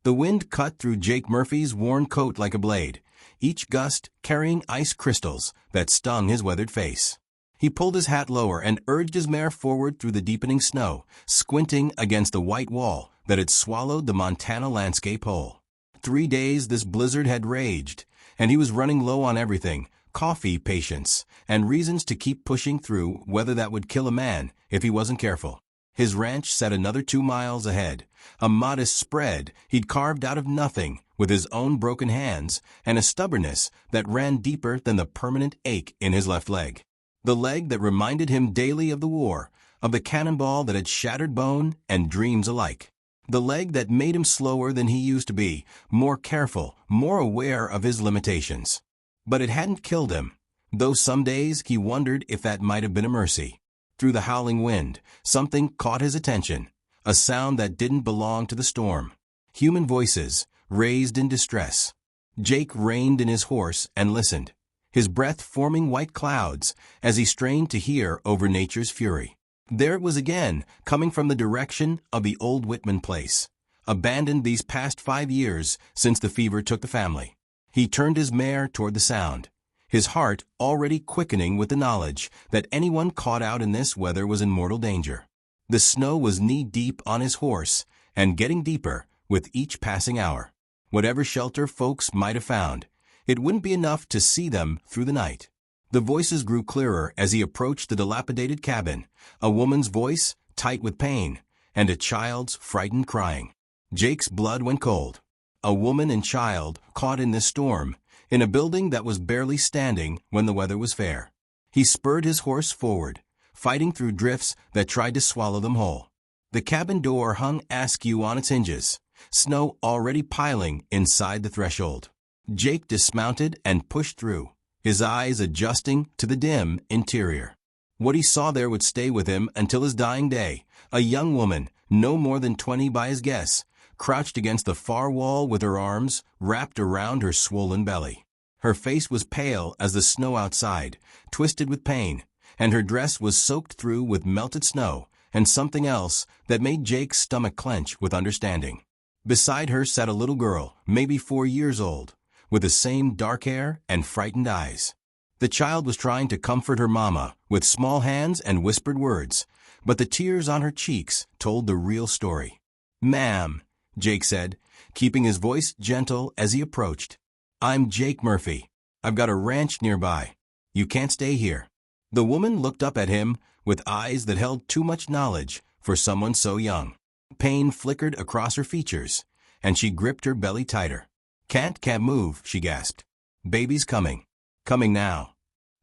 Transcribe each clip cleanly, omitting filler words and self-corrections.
The wind cut through Jake Murphy's worn coat like a blade, each gust carrying ice crystals that stung his weathered face. He pulled his hat lower and urged his mare forward through the deepening snow, squinting against the white wall that had swallowed the Montana landscape whole. 3 days this blizzard had raged, and he was running low on everything: coffee, patience, and reasons to keep pushing through, whether that would kill a man if he wasn't careful. His ranch sat another 2 miles ahead, a modest spread he'd carved out of nothing with his own broken hands and a stubbornness that ran deeper than the permanent ache in his left leg. The leg that reminded him daily of the war, of the cannonball that had shattered bone and dreams alike. The leg that made him slower than he used to be, more careful, more aware of his limitations. But it hadn't killed him, though some days he wondered if that might have been a mercy. Through the howling wind, something caught his attention, a sound that didn't belong to the storm. Human voices, raised in distress. Jake reined in his horse and listened, his breath forming white clouds as he strained to hear over nature's fury. There it was again, coming from the direction of the old Whitman place, abandoned these past 5 years since the fever took the family. He turned his mare toward the sound, his heart already quickening with the knowledge that anyone caught out in this weather was in mortal danger. The snow was knee-deep on his horse, and getting deeper with each passing hour. Whatever shelter folks might have found, it wouldn't be enough to see them through the night. The voices grew clearer as he approached the dilapidated cabin, a woman's voice, tight with pain, and a child's frightened crying. Jake's blood went cold. A woman and child caught in this storm, in a building that was barely standing when the weather was fair. He spurred his horse forward, fighting through drifts that tried to swallow them whole. The cabin door hung askew on its hinges, snow already piling inside the threshold. Jake dismounted and pushed through, his eyes adjusting to the dim interior. What he saw there would stay with him until his dying day: a young woman, no more than 20 by his guess, crouched against the far wall with her arms wrapped around her swollen belly. Her face was pale as the snow outside, twisted with pain, and her dress was soaked through with melted snow and something else that made Jake's stomach clench with understanding. Beside her sat a little girl, maybe 4 years old, with the same dark hair and frightened eyes. The child was trying to comfort her mama with small hands and whispered words, but the tears on her cheeks told the real story. "Ma'am," Jake said, keeping his voice gentle as he approached. "I'm Jake Murphy. I've got a ranch nearby. You can't stay here." The woman looked up at him with eyes that held too much knowledge for someone so young. Pain flickered across her features, and she gripped her belly tighter. Can't move," she gasped. "Baby's coming. Coming now."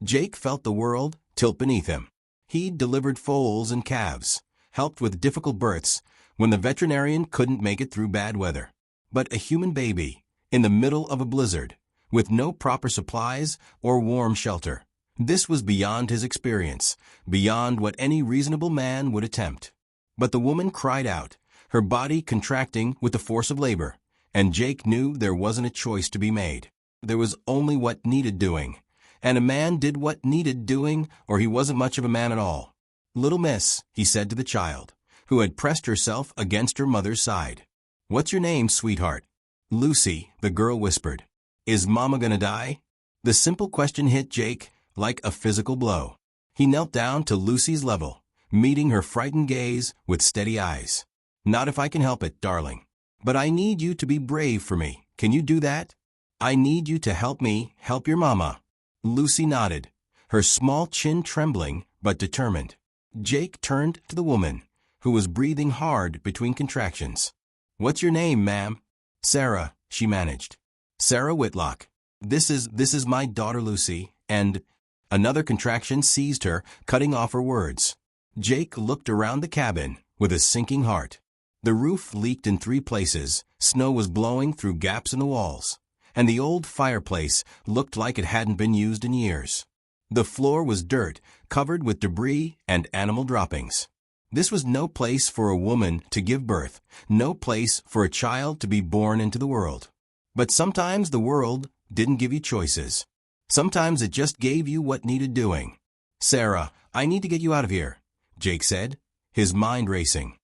Jake felt the world tilt beneath him. He'd delivered foals and calves, helped with difficult births when the veterinarian couldn't make it through bad weather. But a human baby, in the middle of a blizzard, with no proper supplies or warm shelter. This was beyond his experience, beyond what any reasonable man would attempt. But the woman cried out, her body contracting with the force of labor, and Jake knew there wasn't a choice to be made. There was only what needed doing, and a man did what needed doing, or he wasn't much of a man at all. "Little miss," he said to the child, who had pressed herself against her mother's side. "What's your name, sweetheart?" "Lucy," the girl whispered. "Is Mama gonna die?" The simple question hit Jake like a physical blow. He knelt down to Lucy's level, meeting her frightened gaze with steady eyes. "Not if I can help it, darling. But I need you to be brave for me. Can you do that? I need you to help me help your mama." Lucy nodded, her small chin trembling but determined. Jake turned to the woman, who was breathing hard between contractions. "What's your name, ma'am?" "Sarah," she managed. "Sarah Whitlock. This is my daughter Lucy, and—" Another contraction seized her, cutting off her words. Jake looked around the cabin with a sinking heart. The roof leaked in 3 places, snow was blowing through gaps in the walls, and the old fireplace looked like it hadn't been used in years. The floor was dirt, covered with debris and animal droppings. This was no place for a woman to give birth, no place for a child to be born into the world. But sometimes the world didn't give you choices. Sometimes it just gave you what needed doing. "Sarah, I need to get you out of here," Jake said, his mind racing.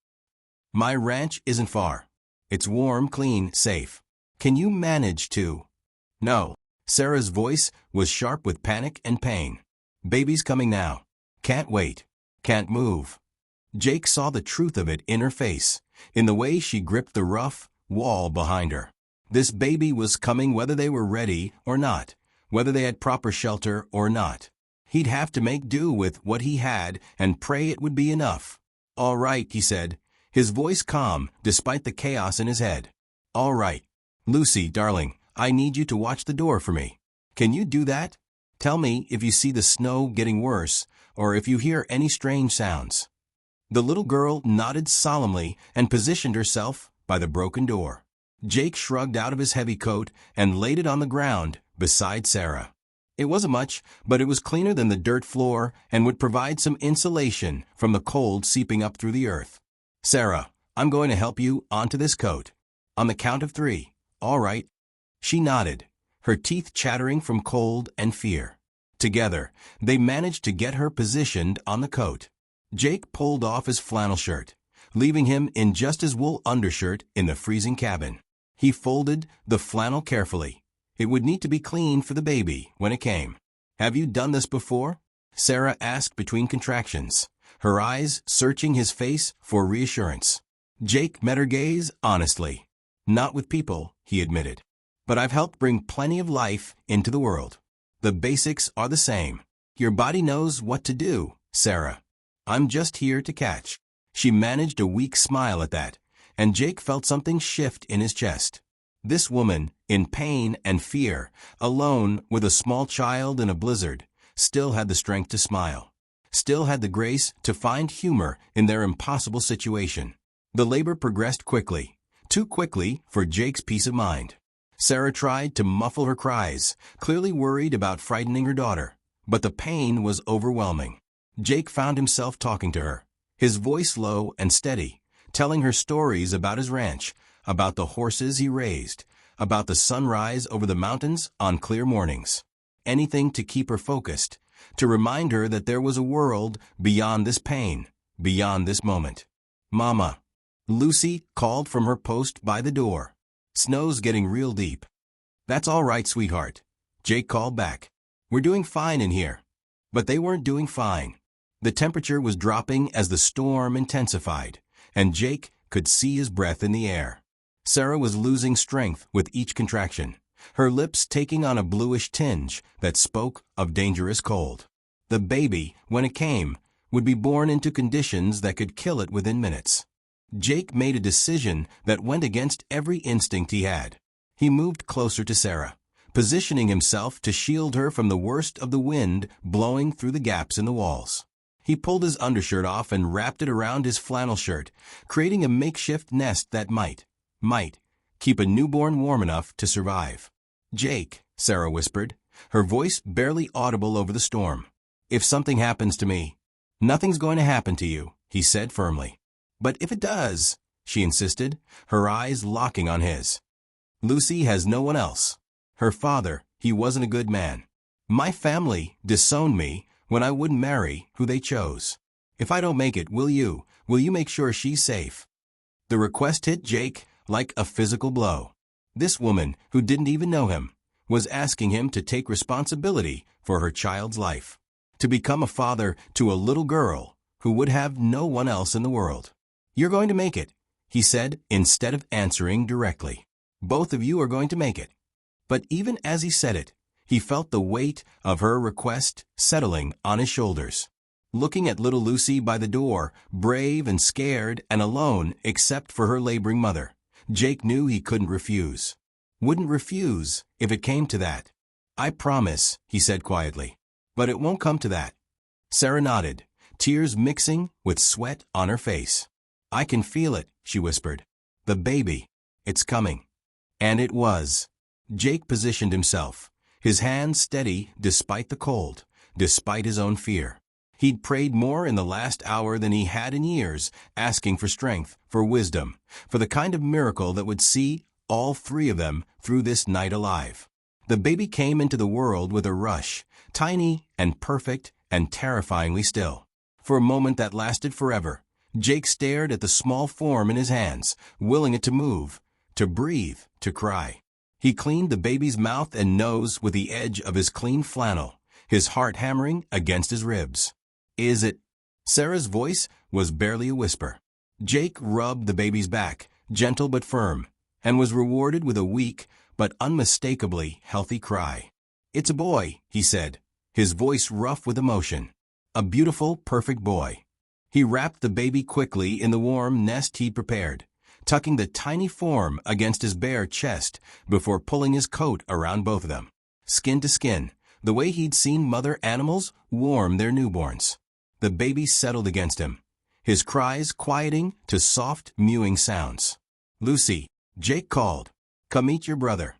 "My ranch isn't far. It's warm, clean, safe. Can you manage to? No. Sarah's voice was sharp with panic and pain. Baby's coming now. Can't wait. Can't move. Jake saw the truth of it in her face, in the way she gripped the rough wall behind her. This baby was coming whether they were ready or not, whether they had proper shelter or not. He'd have to make do with what he had and pray it would be enough. All right, he said, his voice calm despite the chaos in his head. All right. Lucy, darling, I need you to watch the door for me. Can you do that? Tell me if you see the snow getting worse or if you hear any strange sounds. The little girl nodded solemnly and positioned herself by the broken door. Jake shrugged out of his heavy coat and laid it on the ground beside Sarah. It wasn't much, but it was cleaner than the dirt floor and would provide some insulation from the cold seeping up through the earth. Sarah, I'm going to help you onto this coat. On the count of 3. All right. She nodded, her teeth chattering from cold and fear. Together, they managed to get her positioned on the coat. Jake pulled off his flannel shirt, leaving him in just his wool undershirt in the freezing cabin. He folded the flannel carefully. It would need to be clean for the baby when it came. Have you done this before? Sarah asked between contractions, her eyes searching his face for reassurance. Jake met her gaze honestly. Not with people, he admitted. But I've helped bring plenty of life into the world. The basics are the same. Your body knows what to do, Sarah. I'm just here to catch. She managed a weak smile at that, and Jake felt something shift in his chest. This woman, in pain and fear, alone with a small child in a blizzard, still had the strength to smile, still had the grace to find humor in their impossible situation. The labor progressed quickly, too quickly for Jake's peace of mind. Sarah tried to muffle her cries, clearly worried about frightening her daughter, but the pain was overwhelming. Jake found himself talking to her, his voice low and steady, telling her stories about his ranch, about the horses he raised, about the sunrise over the mountains on clear mornings. Anything to keep her focused, to remind her that there was a world beyond this pain, beyond this moment. Mama. Lucy called from her post by the door. Snow's getting real deep. That's all right, sweetheart. Jake called back. We're doing fine in here. But they weren't doing fine. The temperature was dropping as the storm intensified, and Jake could see his breath in the air. Sarah was losing strength with each contraction, her lips taking on a bluish tinge that spoke of dangerous cold. The baby, when it came, would be born into conditions that could kill it within minutes. Jake made a decision that went against every instinct he had. He moved closer to Sarah, positioning himself to shield her from the worst of the wind blowing through the gaps in the walls. He pulled his undershirt off and wrapped it around his flannel shirt, creating a makeshift nest that might keep a newborn warm enough to survive. Jake, Sarah whispered, her voice barely audible over the storm. If something happens to me, nothing's going to happen to you, he said firmly. But if it does, she insisted, her eyes locking on his. Lucy has no one else. Her father, he wasn't a good man. My family disowned me when I wouldn't marry who they chose. If I don't make it, will you make sure she's safe? The request hit Jake like a physical blow. This woman, who didn't even know him, was asking him to take responsibility for her child's life, to become a father to a little girl who would have no one else in the world. You're going to make it, he said instead of answering directly. Both of you are going to make it. But even as he said it, he felt the weight of her request settling on his shoulders. Looking at little Lucy by the door, brave and scared and alone except for her laboring mother, Jake knew he couldn't refuse. Wouldn't refuse if it came to that. I promise, he said quietly. But it won't come to that. Sarah nodded, tears mixing with sweat on her face. I can feel it, she whispered. The baby. It's coming. And it was. Jake positioned himself, his hands steady despite the cold, despite his own fear. He'd prayed more in the last hour than he had in years, asking for strength, for wisdom, for the kind of miracle that would see all three of them through this night alive. The baby came into the world with a rush, tiny and perfect and terrifyingly still. For a moment that lasted forever, Jake stared at the small form in his hands, willing it to move, to breathe, to cry. He cleaned the baby's mouth and nose with the edge of his clean flannel, his heart hammering against his ribs. "Is it?" Sarah's voice was barely a whisper. Jake rubbed the baby's back, gentle but firm, and was rewarded with a weak but unmistakably healthy cry. "It's a boy," he said, his voice rough with emotion. "A beautiful, perfect boy." He wrapped the baby quickly in the warm nest he'd prepared, tucking the tiny form against his bare chest before pulling his coat around both of them. Skin to skin, the way he'd seen mother animals warm their newborns. The baby settled against him, his cries quieting to soft, mewing sounds. "Lucy," Jake called, "come meet your brother."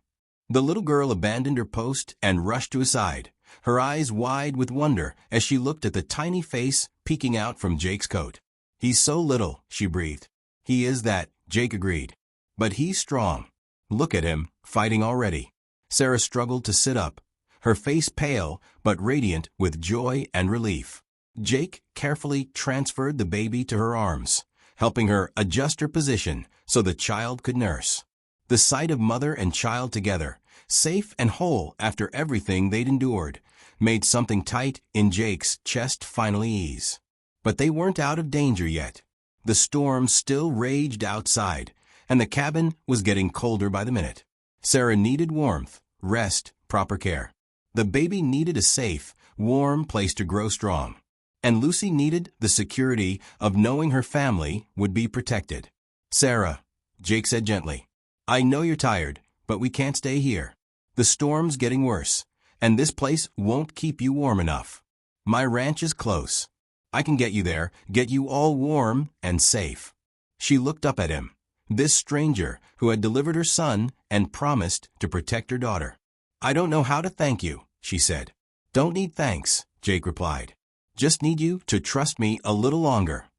The little girl abandoned her post and rushed to his side, her eyes wide with wonder as she looked at the tiny face peeking out from Jake's coat. "He's so little," she breathed. "He is that," Jake agreed. "But he's strong. Look at him, fighting already." Sarah struggled to sit up, her face pale but radiant with joy and relief. Jake carefully transferred the baby to her arms, helping her adjust her position so the child could nurse. The sight of mother and child together, safe and whole after everything they'd endured, made something tight in Jake's chest finally ease. But they weren't out of danger yet. The storm still raged outside, and the cabin was getting colder by the minute. Sarah needed warmth, rest, proper care. The baby needed a safe, warm place to grow strong. And Lucy needed the security of knowing her family would be protected. "Sarah," Jake said gently, "I know you're tired, but we can't stay here. The storm's getting worse, and this place won't keep you warm enough. My ranch is close. I can get you there, get you all warm and safe." She looked up at him, this stranger who had delivered her son and promised to protect her daughter. "I don't know how to thank you," she said. "Don't need thanks," Jake replied. "Just need you to trust me a little longer."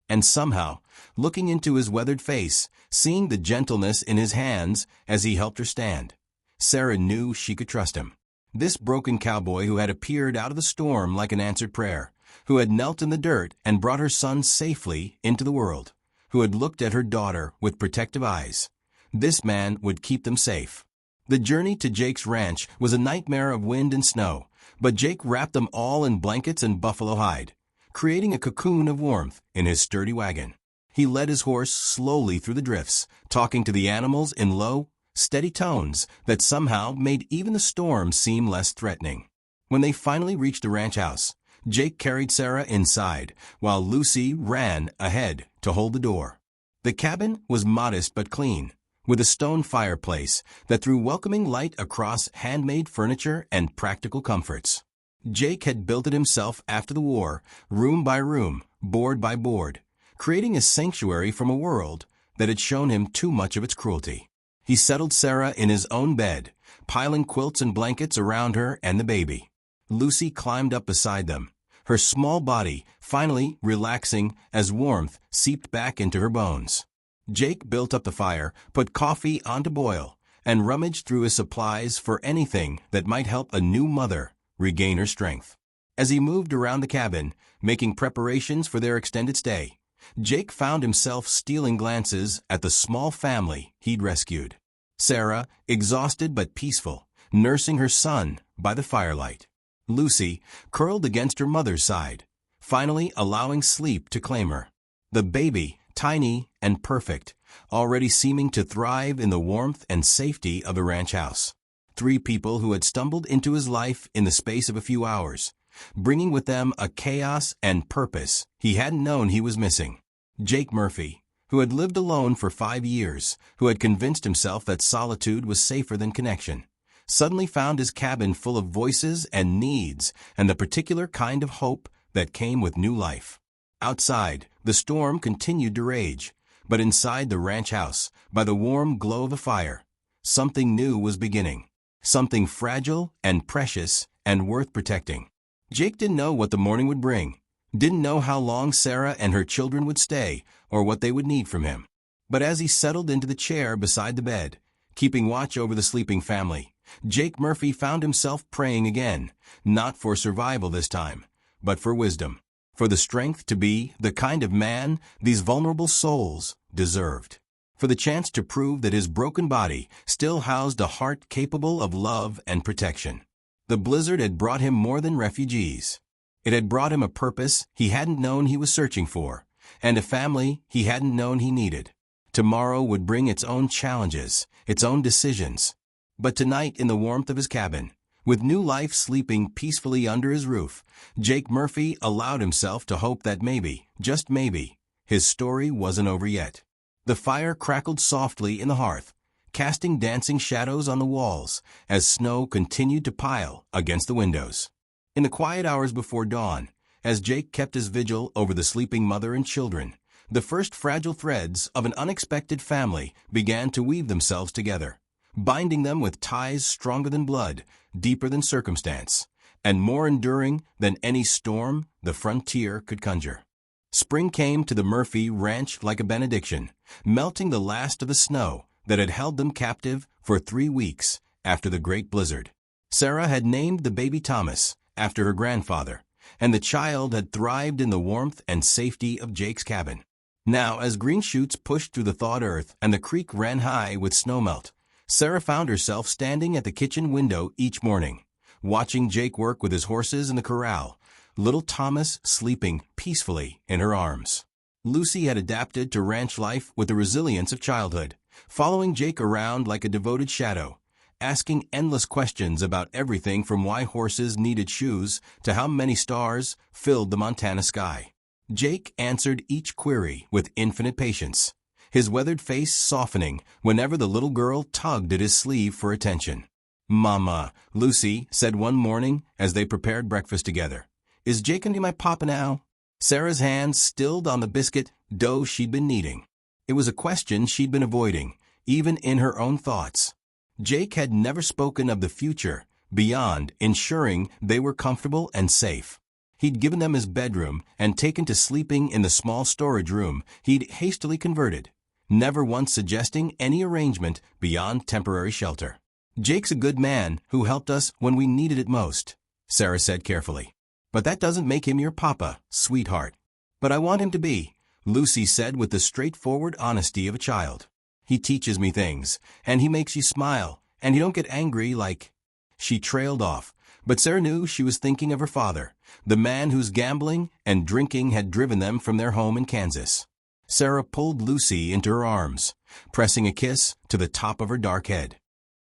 And somehow, looking into his weathered face, seeing the gentleness in his hands as he helped her stand, Sarah knew she could trust him. This broken cowboy who had appeared out of the storm like an answered prayer, who had knelt in the dirt and brought her son safely into the world, who had looked at her daughter with protective eyes. This man would keep them safe. The journey to Jake's ranch was a nightmare of wind and snow, but Jake wrapped them all in blankets and buffalo hide, creating a cocoon of warmth in his sturdy wagon. He led his horse slowly through the drifts, talking to the animals in low, steady tones that somehow made even the storm seem less threatening. When they finally reached the ranch house, Jake carried Sarah inside, while Lucy ran ahead to hold the door. The cabin was modest but clean, with a stone fireplace that threw welcoming light across handmade furniture and practical comforts. Jake had built it himself after the war, room by room, board by board, creating a sanctuary from a world that had shown him too much of its cruelty. He settled Sarah in his own bed, piling quilts and blankets around her and the baby. Lucy climbed up beside them, her small body finally relaxing as warmth seeped back into her bones. Jake built up the fire, put coffee on to boil, and rummaged through his supplies for anything that might help a new mother regain her strength. As he moved around the cabin, making preparations for their extended stay, Jake found himself stealing glances at the small family he'd rescued. Sarah, exhausted but peaceful, nursing her son by the firelight. Lucy, curled against her mother's side, finally allowing sleep to claim her. The baby, tiny and perfect, already seeming to thrive in the warmth and safety of a ranch house. 3 people who had stumbled into his life in the space of a few hours, bringing with them a chaos and purpose he hadn't known he was missing. Jake Murphy, who had lived alone for 5 years, who had convinced himself that solitude was safer than connection, suddenly found his cabin full of voices and needs and the particular kind of hope that came with new life. Outside, the storm continued to rage, but inside the ranch house, by the warm glow of a fire, something new was beginning, something fragile and precious and worth protecting. Jake didn't know what the morning would bring, didn't know how long Sarah and her children would stay or what they would need from him. But as he settled into the chair beside the bed, keeping watch over the sleeping family, Jake Murphy found himself praying again, not for survival this time, but for wisdom. for the strength to be the kind of man these vulnerable souls deserved, for the chance to prove that his broken body still housed a heart capable of love and protection. The blizzard had brought him more than refugees. It had brought him a purpose he hadn't known he was searching for, and a family he hadn't known he needed. Tomorrow would bring its own challenges, its own decisions. But tonight, in the warmth of his cabin, with new life sleeping peacefully under his roof, Jake Murphy allowed himself to hope that maybe, just maybe, his story wasn't over yet. The fire crackled softly in the hearth, casting dancing shadows on the walls as snow continued to pile against the windows. In the quiet hours before dawn, as Jake kept his vigil over the sleeping mother and children, the first fragile threads of an unexpected family began to weave themselves together, binding them with ties stronger than blood, deeper than circumstance, and more enduring than any storm the frontier could conjure. Spring came to the Murphy ranch like a benediction, melting the last of the snow that had held them captive for 3 weeks after the great blizzard. Sarah had named the baby Thomas after her grandfather, and the child had thrived in the warmth and safety of Jake's cabin. Now, as green shoots pushed through the thawed earth and the creek ran high with snowmelt, Sarah found herself standing at the kitchen window each morning, watching Jake work with his horses in the corral, little Thomas sleeping peacefully in her arms. Lucy had adapted to ranch life with the resilience of childhood, following Jake around like a devoted shadow, asking endless questions about everything from why horses needed shoes to how many stars filled the Montana sky. Jake answered each query with infinite patience, his weathered face softening whenever the little girl tugged at his sleeve for attention. "Mama," Lucy said one morning as they prepared breakfast together, "is Jake gonna be my papa now?" Sarah's hands stilled on the biscuit dough she'd been kneading. It was a question she'd been avoiding, even in her own thoughts. Jake had never spoken of the future beyond ensuring they were comfortable and safe. He'd given them his bedroom and taken to sleeping in the small storage room he'd hastily converted, never once suggesting any arrangement beyond temporary shelter. "Jake's a good man who helped us when we needed it most," Sarah said carefully. "But that doesn't make him your papa, sweetheart." "But I want him to be," Lucy said with the straightforward honesty of a child. "He teaches me things, and he makes you smile, and he don't get angry like—" She trailed off, but Sarah knew she was thinking of her father, the man whose gambling and drinking had driven them from their home in Kansas. Sarah pulled Lucy into her arms, pressing a kiss to the top of her dark head.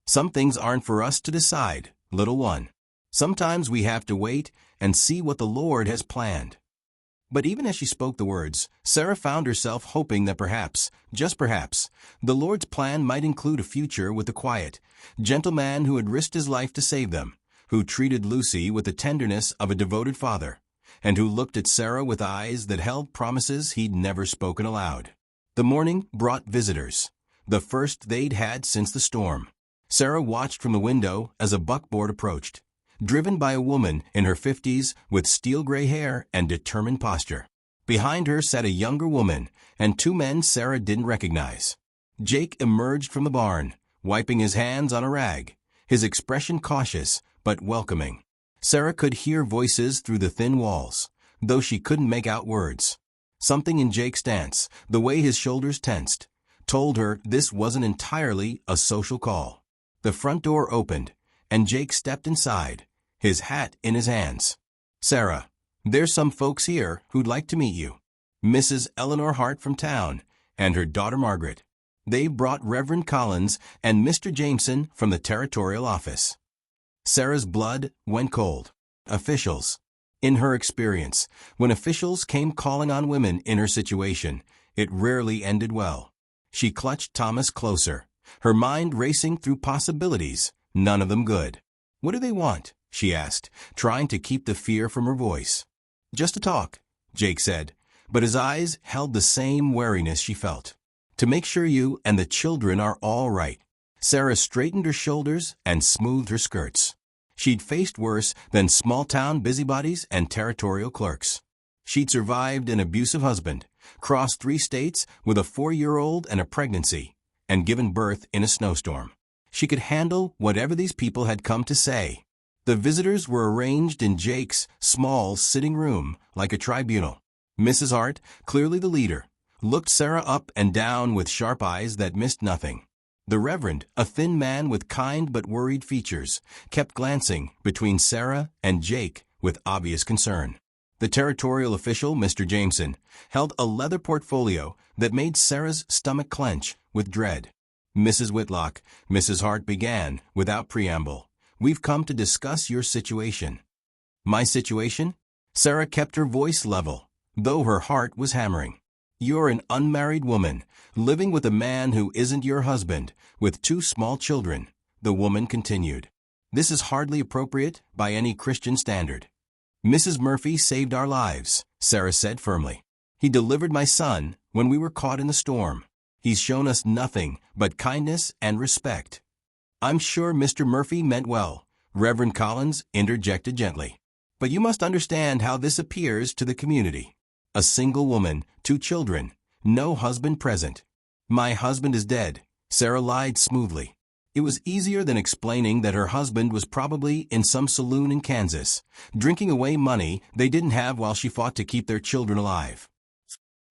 "Some things aren't for us to decide, little one. Sometimes we have to wait and see what the Lord has planned." But even as she spoke the words, Sarah found herself hoping that perhaps, just perhaps, the Lord's plan might include a future with the quiet, gentle man who had risked his life to save them, who treated Lucy with the tenderness of a devoted father, and who looked at Sarah with eyes that held promises he'd never spoken aloud. The morning brought visitors, the first they'd had since the storm. Sarah watched from the window as a buckboard approached, driven by a woman in her 50s with steel-gray hair and determined posture. Behind her sat a younger woman and 2 men Sarah didn't recognize. Jake emerged from the barn, wiping his hands on a rag, his expression cautious but welcoming. Sarah could hear voices through the thin walls, though she couldn't make out words. Something in Jake's stance, the way his shoulders tensed, told her this wasn't entirely a social call. The front door opened, and Jake stepped inside, his hat in his hands. "Sarah, there's some folks here who'd like to meet you. Mrs. Eleanor Hart from town, and her daughter Margaret. They've brought Reverend Collins and Mr. Jameson from the territorial office." Sarah's blood went cold. Officials. In her experience, when officials came calling on women in her situation, it rarely ended well. She clutched Thomas closer, her mind racing through possibilities, none of them good. "What do they want?" she asked, trying to keep the fear from her voice. "Just to talk," Jake said, but his eyes held the same wariness she felt. "To make sure you and the children are all right." Sarah straightened her shoulders and smoothed her skirts. She'd faced worse than small-town busybodies and territorial clerks. She'd survived an abusive husband, crossed 3 states with a 4-year-old and a pregnancy, and given birth in a snowstorm. She could handle whatever these people had come to say. The visitors were arranged in Jake's small sitting room like a tribunal. Mrs. Hart, clearly the leader, looked Sarah up and down with sharp eyes that missed nothing. The Reverend, a thin man with kind but worried features, kept glancing between Sarah and Jake with obvious concern. The territorial official, Mr. Jameson, held a leather portfolio that made Sarah's stomach clench with dread. Mrs. Whitlock, Mrs. Hart began, without preamble. "We've come to discuss your situation." "My situation?" Sarah kept her voice level, though her heart was hammering. "You're an unmarried woman, living with a man who isn't your husband, with 2 small children," the woman continued. "This is hardly appropriate by any Christian standard." "Mrs. Murphy saved our lives," Sarah said firmly. "He delivered my son when we were caught in the storm. He's shown us nothing but kindness and respect." "I'm sure Mr. Murphy meant well," Reverend Collins interjected gently. "But you must understand how this appears to the community. A single woman, 2 children, no husband present." "My husband is dead," Sarah lied smoothly. It was easier than explaining that her husband was probably in some saloon in Kansas, drinking away money they didn't have while she fought to keep their children alive.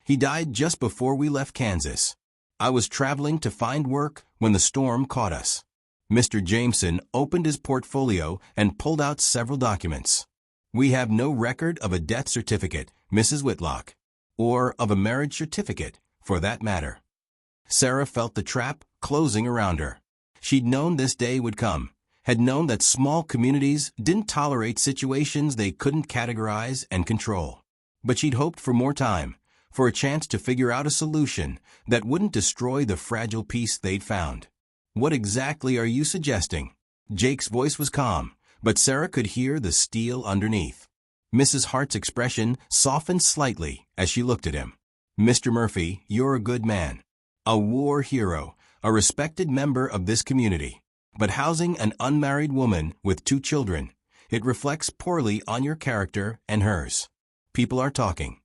"He died just before we left Kansas. I was traveling to find work when the storm caught us." Mr. Jameson opened his portfolio and pulled out several documents. "We have no record of a death certificate, Mrs. Whitlock, or of a marriage certificate, for that matter." Sarah felt the trap closing around her. She'd known this day would come, had known that small communities didn't tolerate situations they couldn't categorize and control. But she'd hoped for more time, for a chance to figure out a solution that wouldn't destroy the fragile peace they'd found. "What exactly are you suggesting?" Jake's voice was calm, but Sarah could hear the steel underneath. Mrs. Hart's expression softened slightly as she looked at him. "Mr. Murphy, you're a good man, a war hero, a respected member of this community. But housing an unmarried woman with 2 children, it reflects poorly on your character and hers. People are talking."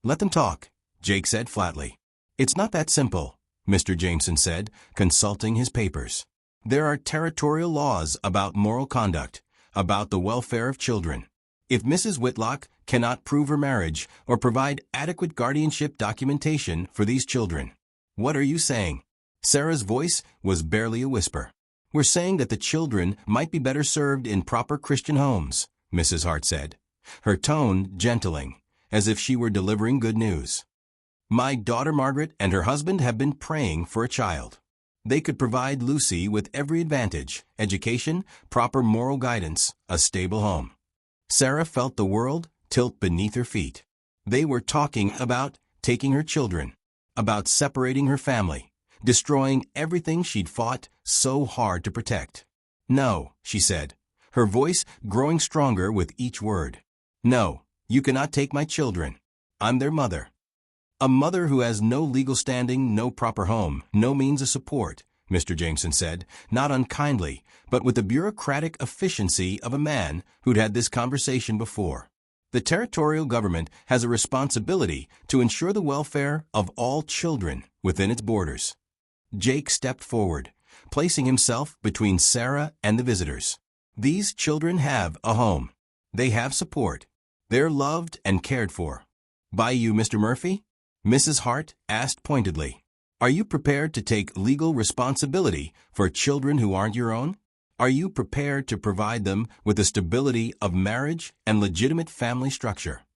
"Let them talk," Jake said flatly. "It's not that simple," Mr. Jameson said, consulting his papers. "There are territorial laws about moral conduct, about the welfare of children. If Mrs. Whitlock cannot prove her marriage or provide adequate guardianship documentation for these children." "What are you saying?" Sarah's voice was barely a whisper. "We're saying that the children might be better served in proper Christian homes," Mrs. Hart said, her tone gentling, as if she were delivering good news. "My daughter Margaret and her husband have been praying for a child. They could provide Lucy with every advantage: education, proper moral guidance, a stable home." Sarah felt the world tilt beneath her feet. They were talking about taking her children, about separating her family, destroying everything she'd fought so hard to protect. "No," she said, her voice growing stronger with each word. "No, you cannot take my children. I'm their mother." "A mother who has no legal standing, no proper home, no means of support," Mr. Jameson said, not unkindly, but with the bureaucratic efficiency of a man who'd had this conversation before. "The territorial government has a responsibility to ensure the welfare of all children within its borders." Jake stepped forward, placing himself between Sarah and the visitors. "These children have a home. They have support. They're loved and cared for." "By you, Mr. Murphy?" Mrs. Hart asked pointedly. "Are you prepared to take legal responsibility for children who aren't your own? Are you prepared to provide them with the stability of marriage and legitimate family structure?"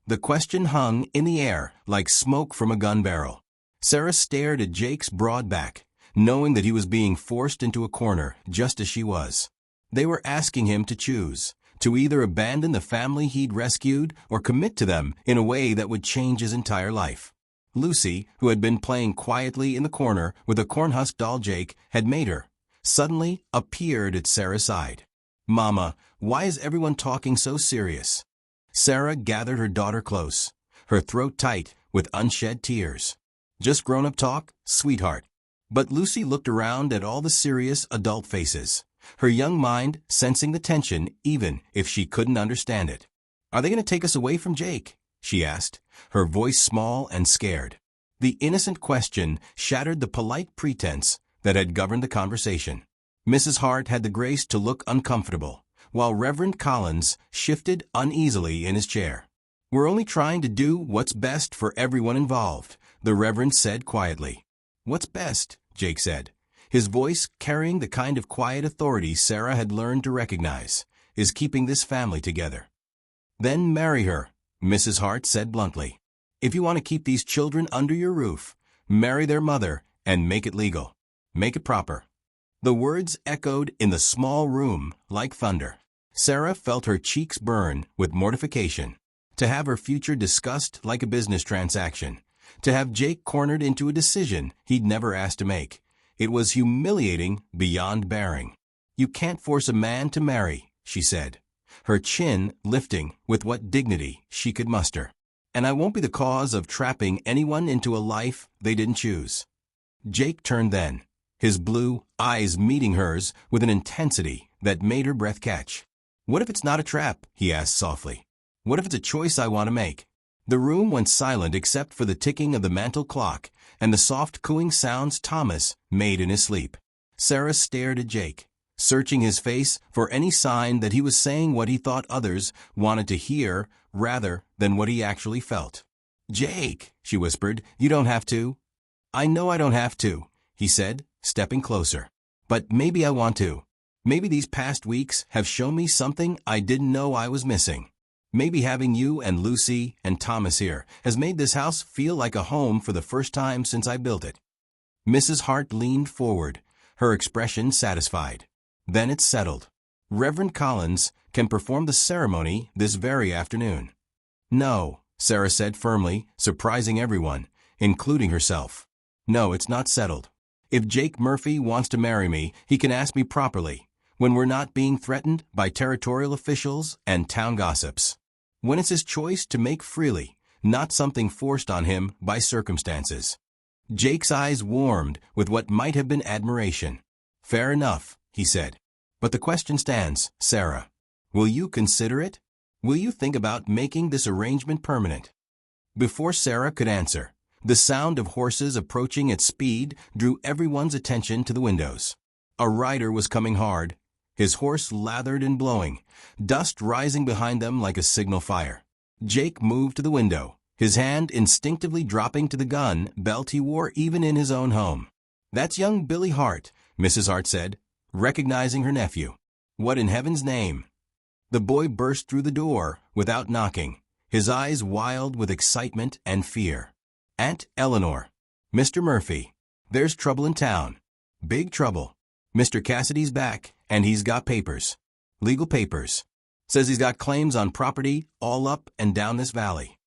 The question hung in the air like smoke from a gun barrel. Sarah stared at Jake's broad back, knowing that he was being forced into a corner just as she was. They were asking him to choose, to either abandon the family he'd rescued or commit to them in a way that would change his entire life. Lucy, who had been playing quietly in the corner with a cornhusk doll Jake had made her, suddenly appeared at Sarah's side. "Mama, why is everyone talking so serious?" Sarah gathered her daughter close, her throat tight with unshed tears. "Just grown-up talk, sweetheart." But Lucy looked around at all the serious adult faces, her young mind sensing the tension even if she couldn't understand it. "Are they going to take us away from Jake?" she asked, her voice small and scared. The innocent question shattered the polite pretense that had governed the conversation. Mrs. Hart had the grace to look uncomfortable, while Reverend Collins shifted uneasily in his chair. "We're only trying to do what's best for everyone involved," the Reverend said quietly. "What's best?" Jake said, his voice carrying the kind of quiet authority Sarah had learned to recognize, "is keeping this family together." "Then marry her," Mrs. Hart said bluntly. "If you want to keep these children under your roof, marry their mother and make it legal. Make it proper." The words echoed in the small room like thunder. Sarah felt her cheeks burn with mortification. To have her future discussed like a business transaction. To have Jake cornered into a decision he'd never asked to make. It was humiliating beyond bearing. "You can't force a man to marry," she said, her chin lifting with what dignity she could muster. "And I won't be the cause of trapping anyone into a life they didn't choose." Jake turned then, his blue eyes meeting hers with an intensity that made her breath catch. "What if it's not a trap?" he asked softly. "What if it's a choice I want to make?" The room went silent except for the ticking of the mantel clock and the soft cooing sounds Thomas made in his sleep. Sarah stared at Jake, searching his face for any sign that he was saying what he thought others wanted to hear rather than what he actually felt. "Jake," she whispered, "you don't have to." "I know I don't have to," he said, stepping closer. "But maybe I want to. Maybe these past weeks have shown me something I didn't know I was missing. Maybe having you and Lucy and Thomas here has made this house feel like a home for the first time since I built it." Mrs. Hart leaned forward, her expression satisfied. "Then it's settled. Reverend Collins can perform the ceremony this very afternoon." "No," Sarah said firmly, surprising everyone, including herself. "No, it's not settled. If Jake Murphy wants to marry me, he can ask me properly, when we're not being threatened by territorial officials and town gossips. When it's his choice to make freely, not something forced on him by circumstances." Jake's eyes warmed with what might have been admiration. "Fair enough," he said. "But the question stands, Sarah. Will you consider it? Will you think about making this arrangement permanent?" Before Sarah could answer, the sound of horses approaching at speed drew everyone's attention to the windows. A rider was coming hard, his horse lathered and blowing, dust rising behind them like a signal fire. Jake moved to the window, his hand instinctively dropping to the gun belt he wore even in his own home. "That's young Billy Hart," Mrs. Hart said, recognizing her nephew. "What in heaven's name?" The boy burst through the door without knocking, his eyes wild with excitement and fear. "Aunt Eleanor, Mr. Murphy, there's trouble in town. Big trouble. Mr. Cassidy's back, and he's got papers. Legal papers. Says he's got claims on property all up and down this valley."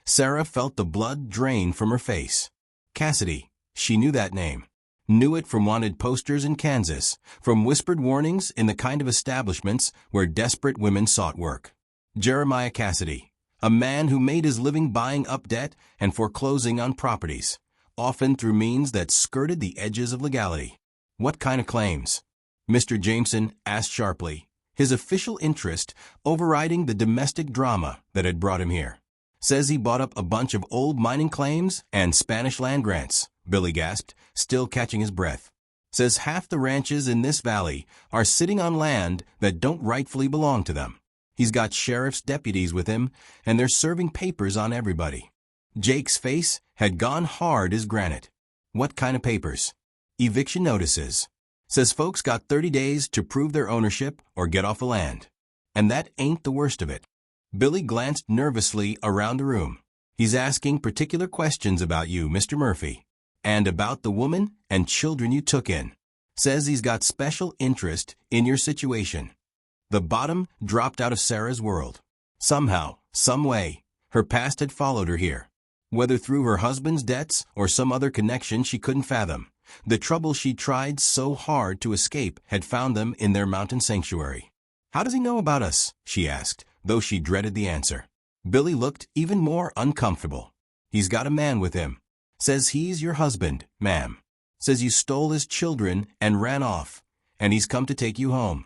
Sarah felt the blood drain from her face. Cassidy, she knew that name. Knew it from wanted posters in Kansas, from whispered warnings in the kind of establishments where desperate women sought work. Jeremiah Cassidy, a man who made his living buying up debt and foreclosing on properties, often through means that skirted the edges of legality. "What kind of claims?" Mr. Jameson asked sharply, his official interest overriding the domestic drama that had brought him here. "Says he bought up a bunch of old mining claims and Spanish land grants," Billy gasped, still catching his breath. "Says half the ranches in this valley are sitting on land that don't rightfully belong to them. He's got sheriff's deputies with him, and they're serving papers on everybody." Jake's face had gone hard as granite. "What kind of papers?" "Eviction notices. Says folks got 30 days to prove their ownership or get off the land. And that ain't the worst of it." Billy glanced nervously around the room. "He's asking particular questions about you, Mr. Murphy, and about the woman and children you took in. Says he's got special interest in your situation." The bottom dropped out of Sarah's world. Somehow, some way, her past had followed her here. Whether through her husband's debts or some other connection she couldn't fathom, the trouble she tried so hard to escape had found them in their mountain sanctuary. "How does he know about us?" she asked, though she dreaded the answer. Billy looked even more uncomfortable. "He's got a man with him. Says he's your husband, ma'am. Says you stole his children and ran off, and he's come to take you home."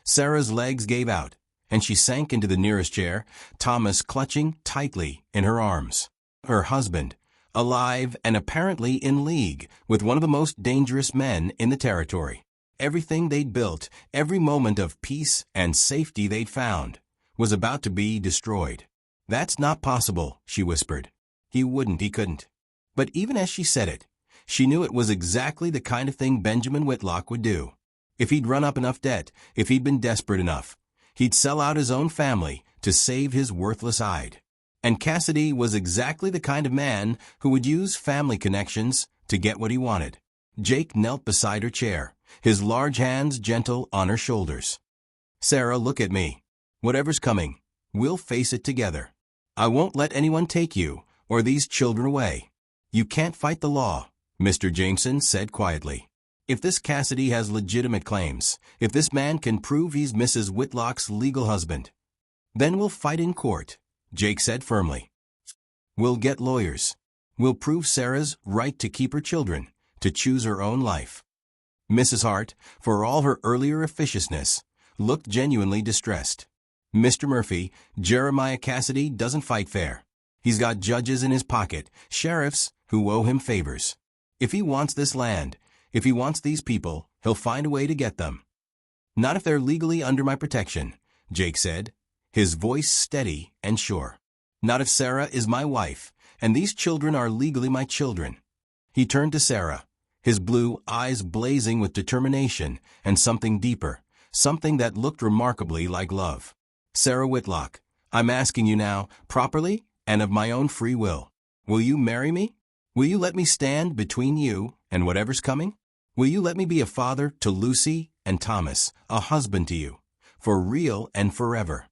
Sarah's legs gave out, and she sank into the nearest chair, Thomas clutching tightly in her arms. Her husband, alive and apparently in league with one of the most dangerous men in the territory. everything they'd built, every moment of peace and safety they'd found, was about to be destroyed. "That's not possible," she whispered. He couldn't. But even as she said it, she knew it was exactly the kind of thing Benjamin Whitlock would do. If he'd run up enough debt, if he'd been desperate enough, he'd sell out his own family to save his worthless hide. And Cassidy was exactly the kind of man who would use family connections to get what he wanted. Jake knelt beside her chair, his large hands gentle on her shoulders. "Sarah, look at me. Whatever's coming, we'll face it together. I won't let anyone take you or these children away. You can't fight the law," Mr. Jameson said quietly. "If this Cassidy has legitimate claims, if this man can prove he's Mrs. Whitlock's legal husband, then we'll fight in court," Jake said firmly. "We'll get lawyers. We'll prove Sarah's right to keep her children, to choose her own life." Mrs. Hart, for all her earlier officiousness, looked genuinely distressed. "Mr. Murphy, Jeremiah Cassidy doesn't fight fair. He's got judges in his pocket, sheriffs who owe him favors. If he wants this land, if he wants these people, he'll find a way to get them." "Not if they're legally under my protection," Jake said, his voice steady and sure. "Not if Sarah is my wife, and these children are legally my children." He turned to Sarah, his blue eyes blazing with determination and something deeper, something that looked remarkably like love. "Sarah Whitlock, I'm asking you now, properly and of my own free will. Will you marry me? Will you let me stand between you and whatever's coming? Will you let me be a father to Lucy and Thomas, a husband to you, for real and forever?"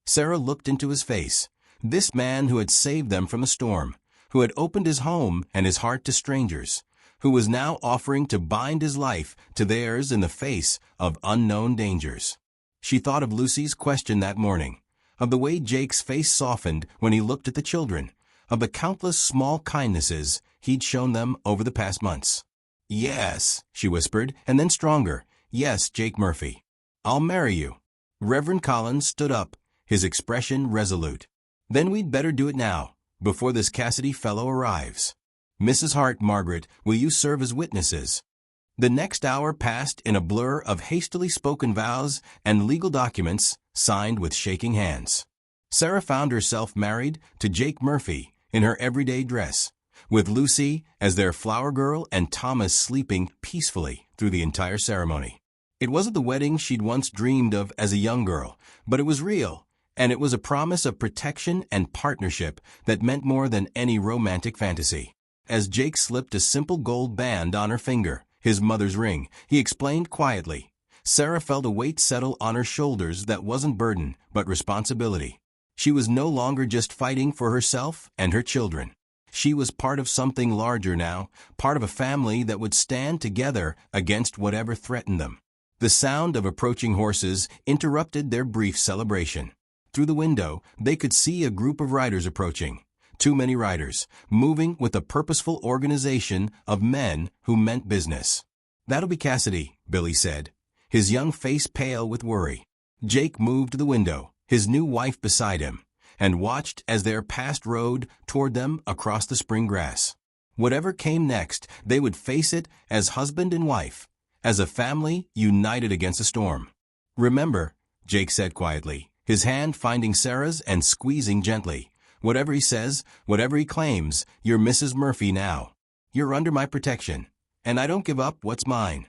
Sarah looked into his face, this man who had saved them from a storm, who had opened his home and his heart to strangers, who was now offering to bind his life to theirs in the face of unknown dangers. She thought of Lucy's question that morning, of the way Jake's face softened when he looked at the children, of the countless small kindnesses he'd shown them over the past months. "Yes," she whispered, and then stronger. "Yes, Jake Murphy. I'll marry you." Reverend Collins stood up, his expression resolute. "Then we'd better do it now, before this Cassidy fellow arrives. Mrs. Hart, Margaret, will you serve as witnesses?" The next hour passed in a blur of hastily spoken vows and legal documents signed with shaking hands. Sarah found herself married to Jake Murphy in her everyday dress, with Lucy as their flower girl and Thomas sleeping peacefully through the entire ceremony. It wasn't the wedding she'd once dreamed of as a young girl, but it was real, and it was a promise of protection and partnership that meant more than any romantic fantasy. As Jake slipped a simple gold band on her finger, his mother's ring, he explained quietly, Sarah felt a weight settle on her shoulders that wasn't burden, but responsibility. She was no longer just fighting for herself and her children. She was part of something larger now, part of a family that would stand together against whatever threatened them. The sound of approaching horses interrupted their brief celebration. Through the window, they could see a group of riders approaching. Too many riders, moving with a purposeful organization of men who meant business. "That'll be Cassidy," Billy said, his young face pale with worry. Jake moved to the window, his new wife beside him, and watched as their past rode toward them across the spring grass. Whatever came next, they would face it as husband and wife, as a family united against a storm. "Remember," Jake said quietly, his hand finding Sarah's and squeezing gently, "whatever he says, whatever he claims, you're Mrs. Murphy now. You're under my protection, and I don't give up what's mine."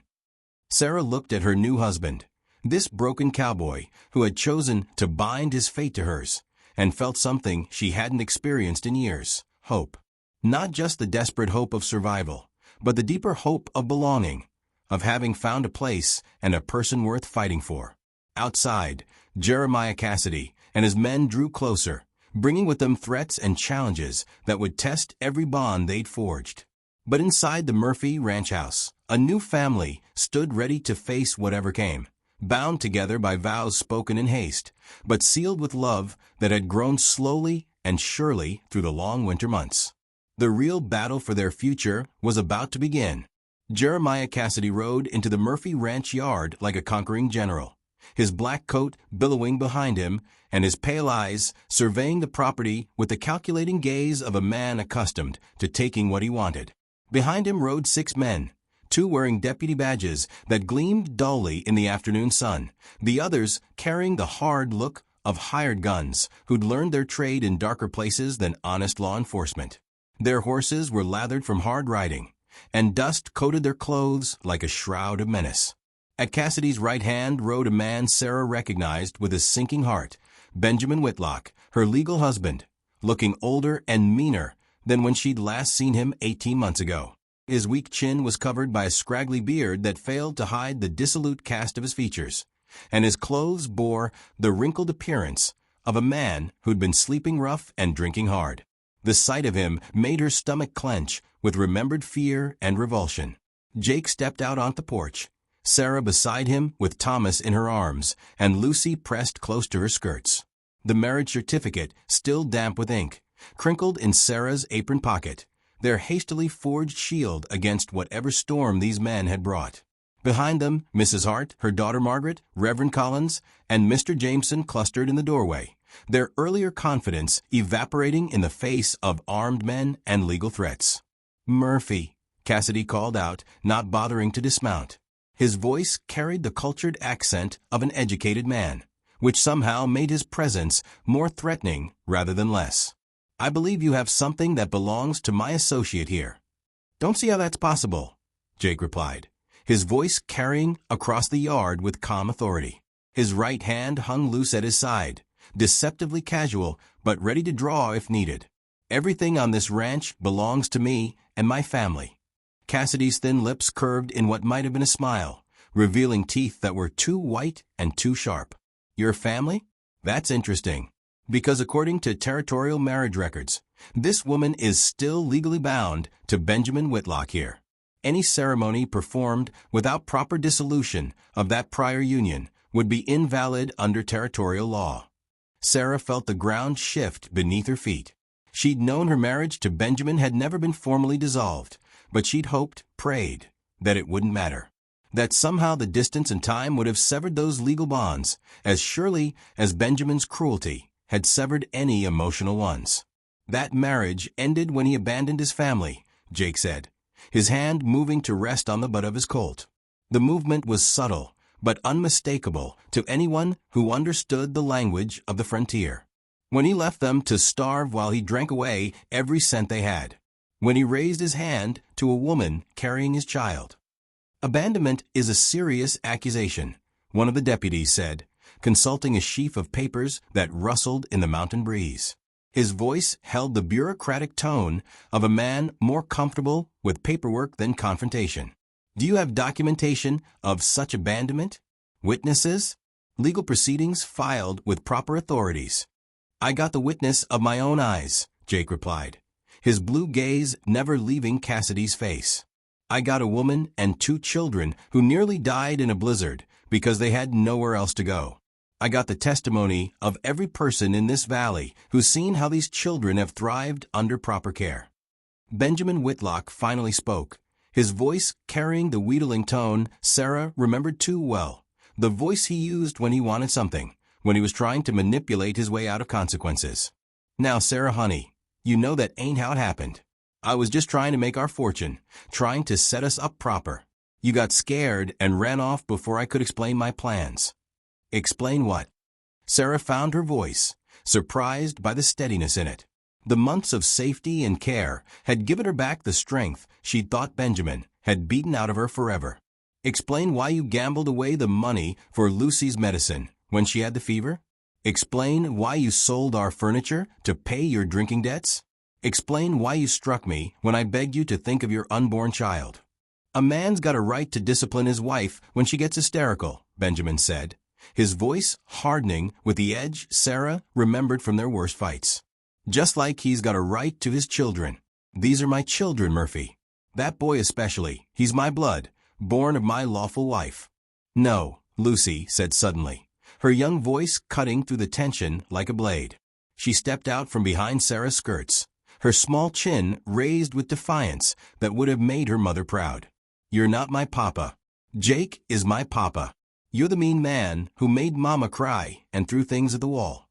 Sarah looked at her new husband, this broken cowboy who had chosen to bind his fate to hers, and felt something she hadn't experienced in years, hope. Not just the desperate hope of survival, but the deeper hope of belonging, of having found a place and a person worth fighting for. Outside, Jeremiah Cassidy and his men drew closer, bringing with them threats and challenges that would test every bond they'd forged. But inside the Murphy ranch house, a new family stood ready to face whatever came, bound together by vows spoken in haste, but sealed with love that had grown slowly and surely through the long winter months. The real battle for their future was about to begin. Jeremiah Cassidy rode into the Murphy ranch yard like a conquering general, his black coat billowing behind him, and his pale eyes surveying the property with the calculating gaze of a man accustomed to taking what he wanted. Behind him rode 6 men, two wearing deputy badges that gleamed dully in the afternoon sun, the others carrying the hard look of hired guns who'd learned their trade in darker places than honest law enforcement. Their horses were lathered from hard riding, and dust coated their clothes like a shroud of menace. At Cassidy's right hand rode a man Sarah recognized with a sinking heart, Benjamin Whitlock, her legal husband, looking older and meaner than when she'd last seen him 18 months ago. His weak chin was covered by a scraggly beard that failed to hide the dissolute cast of his features, and his clothes bore the wrinkled appearance of a man who'd been sleeping rough and drinking hard. The sight of him made her stomach clench with remembered fear and revulsion. Jake stepped out onto the porch, Sarah beside him with Thomas in her arms, and Lucy pressed close to her skirts. The marriage certificate, still damp with ink, crinkled in Sarah's apron pocket, their hastily forged shield against whatever storm these men had brought. Behind them, Mrs. Hart, her daughter Margaret, Reverend Collins, and Mr. Jameson clustered in the doorway, their earlier confidence evaporating in the face of armed men and legal threats. "Murphy," Cassidy called out, not bothering to dismount. His voice carried the cultured accent of an educated man, which somehow made his presence more threatening rather than less. "I believe you have something that belongs to my associate here." "Don't see how that's possible," Jake replied, his voice carrying across the yard with calm authority. His right hand hung loose at his side, deceptively casual but ready to draw if needed. "Everything on this ranch belongs to me and my family." Cassidy's thin lips curved in what might have been a smile, revealing teeth that were too white and too sharp. "Your family? That's interesting, because according to territorial marriage records, this woman is still legally bound to Benjamin Whitlock here. Any ceremony performed without proper dissolution of that prior union would be invalid under territorial law." Sarah felt the ground shift beneath her feet. She'd known her marriage to Benjamin had never been formally dissolved, but she'd hoped, prayed, that it wouldn't matter. That somehow the distance and time would have severed those legal bonds, as surely as Benjamin's cruelty had severed any emotional ones. "That marriage ended when he abandoned his family," Jake said, his hand moving to rest on the butt of his Colt. The movement was subtle, but unmistakable to anyone who understood the language of the frontier. "When he left them to starve while he drank away every cent they had. When he raised his hand to a woman carrying his child." "Abandonment is a serious accusation," one of the deputies said, consulting a sheaf of papers that rustled in the mountain breeze. His voice held the bureaucratic tone of a man more comfortable with paperwork than confrontation. "Do you have documentation of such abandonment? Witnesses? Legal proceedings filed with proper authorities?" "I got the witness of my own eyes," Jake replied, his blue gaze never leaving Cassidy's face. "I got a woman and 2 children who nearly died in a blizzard because they had nowhere else to go. I got the testimony of every person in this valley who's seen how these children have thrived under proper care." Benjamin Whitlock finally spoke, his voice carrying the wheedling tone Sarah remembered too well, the voice he used when he wanted something, when he was trying to manipulate his way out of consequences. "Now, Sarah, honey, you know that ain't how it happened. I was just trying to make our fortune, trying to set us up proper. You got scared and ran off before I could explain my plans." "Explain what?" Sarah found her voice, surprised by the steadiness in it. The months of safety and care had given her back the strength she'd thought Benjamin had beaten out of her forever. "Explain why you gambled away the money for Lucy's medicine when she had the fever? Explain why you sold our furniture to pay your drinking debts? Explain why you struck me when I begged you to think of your unborn child." "A man's got a right to discipline his wife when she gets hysterical," Benjamin said, his voice hardening with the edge Sarah remembered from their worst fights. "Just like he's got a right to his children. These are my children, Murphy. That boy especially, he's my blood, born of my lawful wife." "No," Lucy said suddenly, her young voice cutting through the tension like a blade. She stepped out from behind Sarah's skirts, her small chin raised with defiance that would have made her mother proud. "You're not my papa. Jake is my papa. You're the mean man who made Mama cry and threw things at the wall."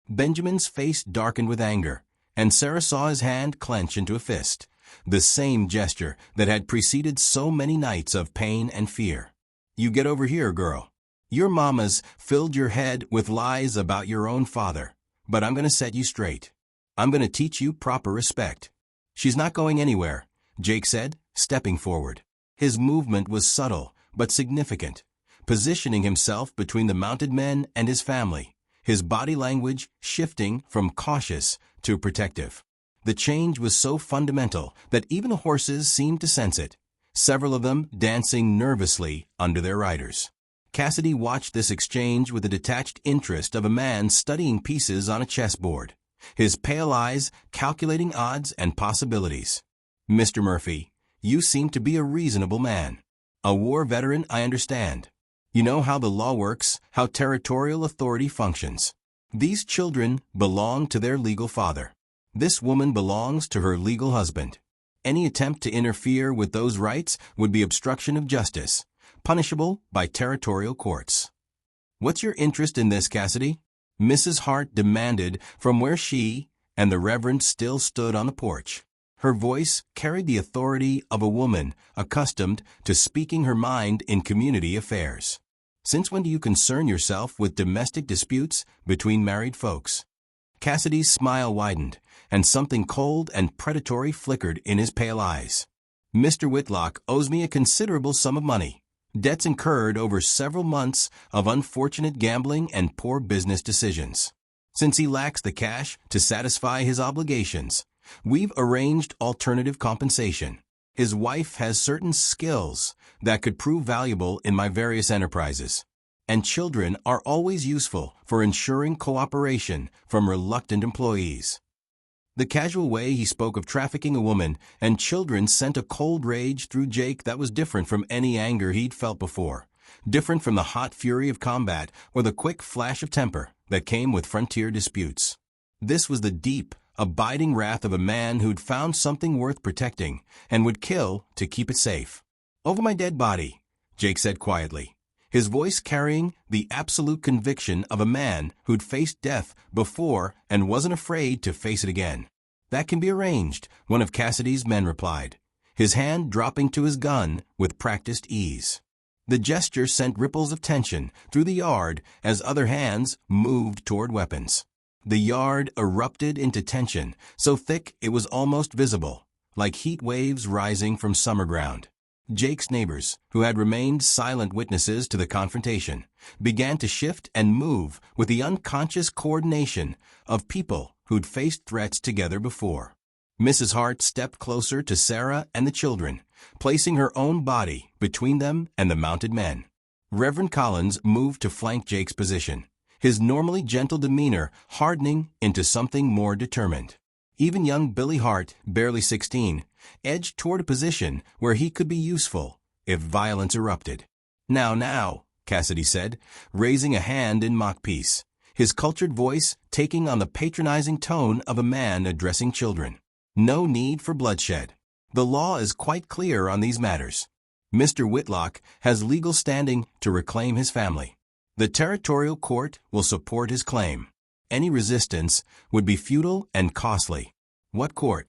Benjamin's face darkened with anger, and Sarah saw his hand clench into a fist, the same gesture that had preceded so many nights of pain and fear. "You get over here, girl. Your mama's filled your head with lies about your own father, but I'm going to set you straight. I'm going to teach you proper respect." "She's not going anywhere," Jake said, stepping forward. His movement was subtle but significant, positioning himself between the mounted men and his family, his body language shifting from cautious to protective. The change was so fundamental that even the horses seemed to sense it, several of them dancing nervously under their riders. Cassidy watched this exchange with the detached interest of a man studying pieces on a chessboard, his pale eyes calculating odds and possibilities. "Mr. Murphy, you seem to be a reasonable man. A war veteran, I understand. You know how the law works, how territorial authority functions. These children belong to their legal father. This woman belongs to her legal husband. Any attempt to interfere with those rights would be obstruction of justice, punishable by territorial courts." "What's your interest in this, Cassidy?" Mrs. Hart demanded from where she and the Reverend still stood on the porch. Her voice carried the authority of a woman accustomed to speaking her mind in community affairs. "Since when do you concern yourself with domestic disputes between married folks?" Cassidy's smile widened, and something cold and predatory flickered in his pale eyes. "Mr. Whitlock owes me a considerable sum of money, debts incurred over several months of unfortunate gambling and poor business decisions. Since he lacks the cash to satisfy his obligations, we've arranged alternative compensation. His wife has certain skills that could prove valuable in my various enterprises, and children are always useful for ensuring cooperation from reluctant employees." The casual way he spoke of trafficking a woman and children sent a cold rage through Jake that was different from any anger he'd felt before, different from the hot fury of combat or the quick flash of temper that came with frontier disputes. This was the deep, abiding wrath of a man who'd found something worth protecting and would kill to keep it safe. "Over my dead body," Jake said quietly, his voice carrying the absolute conviction of a man who'd faced death before and wasn't afraid to face it again. "That can be arranged," one of Cassidy's men replied, his hand dropping to his gun with practiced ease. The gesture sent ripples of tension through the yard as other hands moved toward weapons. The yard erupted into tension, so thick it was almost visible, like heat waves rising from summer ground. Jake's neighbors, who had remained silent witnesses to the confrontation, began to shift and move with the unconscious coordination of people who'd faced threats together before. Mrs. Hart stepped closer to Sarah and the children, placing her own body between them and the mounted men. Reverend Collins moved to flank Jake's position, his normally gentle demeanor hardening into something more determined. Even young Billy Hart, barely 16, edged toward a position where he could be useful if violence erupted. Now, Cassidy said, raising a hand in mock peace, his cultured voice taking on the patronizing tone of a man addressing children. "No need for bloodshed. The law is quite clear on these matters. Mr. Whitlock has legal standing to reclaim his family. The territorial court will support his claim. Any resistance would be futile and costly." "What court?"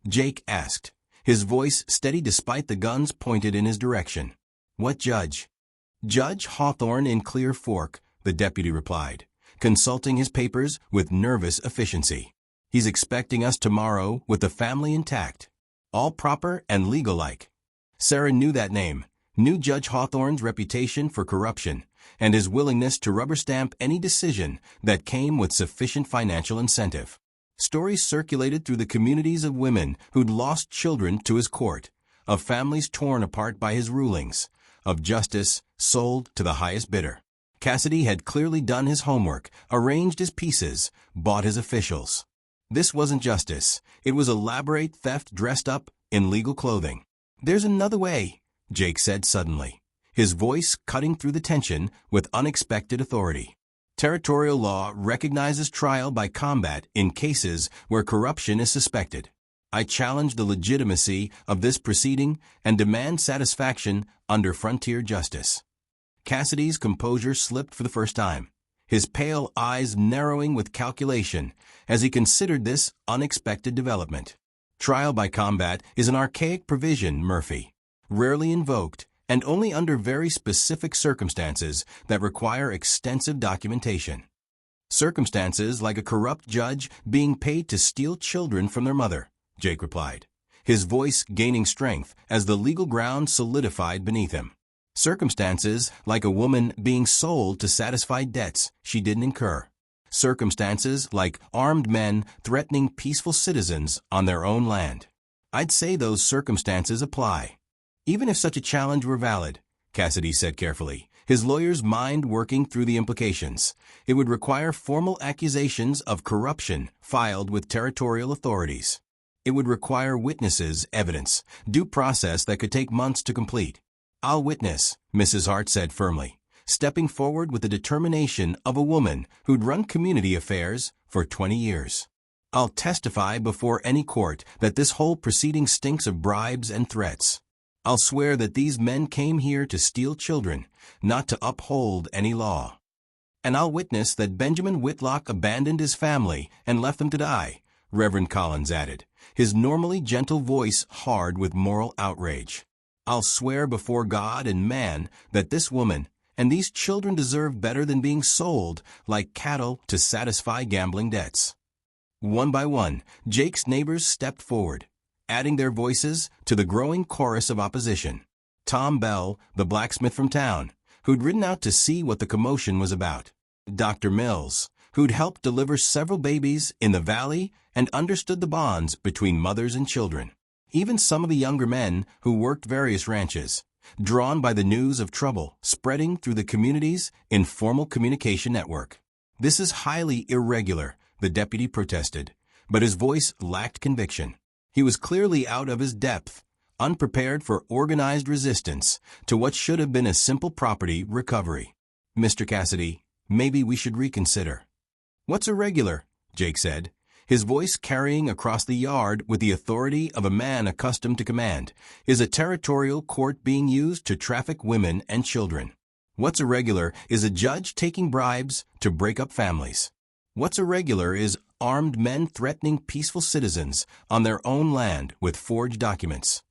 Jake asked, his voice steady despite the guns pointed in his direction. "What judge?" "Judge Hawthorne in Clear Fork," the deputy replied, consulting his papers with nervous efficiency. "He's expecting us tomorrow with the family intact. All proper and legal-like." Sarah knew that name, knew Judge Hawthorne's reputation for corruption, and his willingness to rubber-stamp any decision that came with sufficient financial incentive. Stories circulated through the communities of women who'd lost children to his court, of families torn apart by his rulings, of justice sold to the highest bidder. Cassidy had clearly done his homework, arranged his pieces, bought his officials. This wasn't justice. It was elaborate theft dressed up in legal clothing. "There's another way," Jake said suddenly, his voice cutting through the tension with unexpected authority. "Territorial law recognizes trial by combat in cases where corruption is suspected. I challenge the legitimacy of this proceeding and demand satisfaction under frontier justice." Cassidy's composure slipped for the first time, his pale eyes narrowing with calculation as he considered this unexpected development. Trial by combat is an archaic provision, Murphy, rarely invoked and only under very specific circumstances that require extensive documentation. Circumstances like a corrupt judge being paid to steal children from their mother, Jake replied, his voice gaining strength as the legal ground solidified beneath him. Circumstances like a woman being sold to satisfy debts she didn't incur. Circumstances like armed men threatening peaceful citizens on their own land. I'd say those circumstances apply. Even if such a challenge were valid, Cassidy said carefully, his lawyer's mind working through the implications, it would require formal accusations of corruption filed with territorial authorities. It would require witnesses, evidence, due process that could take months to complete. I'll witness, Mrs. Hart said firmly, stepping forward with the determination of a woman who'd run community affairs for 20 years. I'll testify before any court that this whole proceeding stinks of bribes and threats. I'll swear that these men came here to steal children, not to uphold any law. And I'll witness that Benjamin Whitlock abandoned his family and left them to die, Reverend Collins added, his normally gentle voice hard with moral outrage. I'll swear before God and man that this woman and these children deserve better than being sold like cattle to satisfy gambling debts. One by one, Jake's neighbors stepped forward, adding their voices to the growing chorus of opposition. Tom Bell, the blacksmith from town, who'd ridden out to see what the commotion was about. Dr. Mills, who'd helped deliver several babies in the valley and understood the bonds between mothers and children. Even some of the younger men who worked various ranches, drawn by the news of trouble spreading through the community's informal communication network. This is highly irregular, the deputy protested, but his voice lacked conviction. He was clearly out of his depth, unprepared for organized resistance to what should have been a simple property recovery. Mr. Cassidy, maybe we should reconsider. What's irregular? Jake said, his voice carrying across the yard with the authority of a man accustomed to command. Is a territorial court being used to traffic women and children? What's irregular is a judge taking bribes to break up families. What's irregular is armed men threatening peaceful citizens on their own land with forged documents.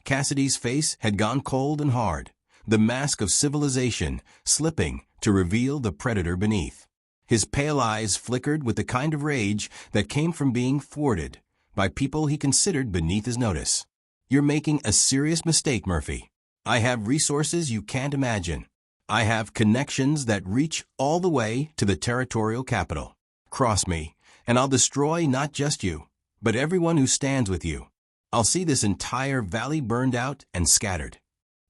Cassidy's face had gone cold and hard, the mask of civilization slipping to reveal the predator beneath. His pale eyes flickered with the kind of rage that came from being thwarted by people he considered beneath his notice. You're making a serious mistake, Murphy. I have resources you can't imagine. I have connections that reach all the way to the territorial capital. Cross me, and I'll destroy not just you, but everyone who stands with you. I'll see this entire valley burned out and scattered.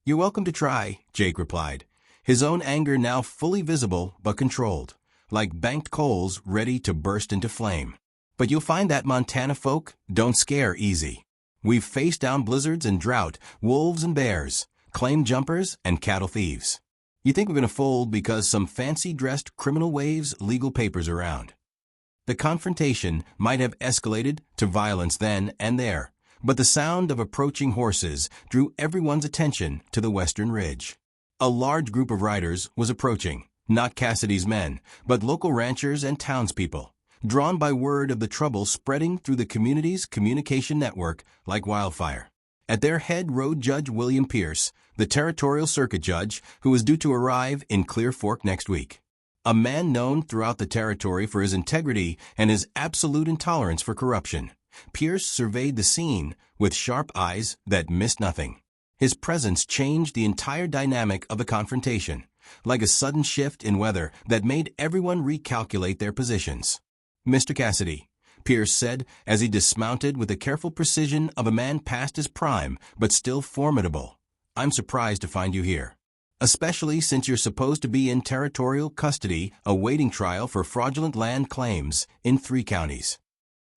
You're welcome to try, Jake replied, his own anger now fully visible but controlled, like banked coals ready to burst into flame. But you'll find that Montana folk don't scare easy. We've faced down blizzards and drought, wolves and bears, claim jumpers and cattle thieves. You think we're going to fold because some fancy-dressed criminal waves legal papers around. The confrontation might have escalated to violence then and there, but the sound of approaching horses drew everyone's attention to the western ridge. A large group of riders was approaching, not Cassidy's men, but local ranchers and townspeople, drawn by word of the trouble spreading through the community's communication network like wildfire. At their head rode Judge William Pierce, the territorial circuit judge who was due to arrive in Clear Fork next week. A man known throughout the territory for his integrity and his absolute intolerance for corruption, Pierce surveyed the scene with sharp eyes that missed nothing. His presence changed the entire dynamic of the confrontation, like a sudden shift in weather that made everyone recalculate their positions. Mr. Cassidy, Pierce said as he dismounted with the careful precision of a man past his prime but still formidable, I'm surprised to find you here, especially since you're supposed to be in territorial custody awaiting trial for fraudulent land claims in 3 counties.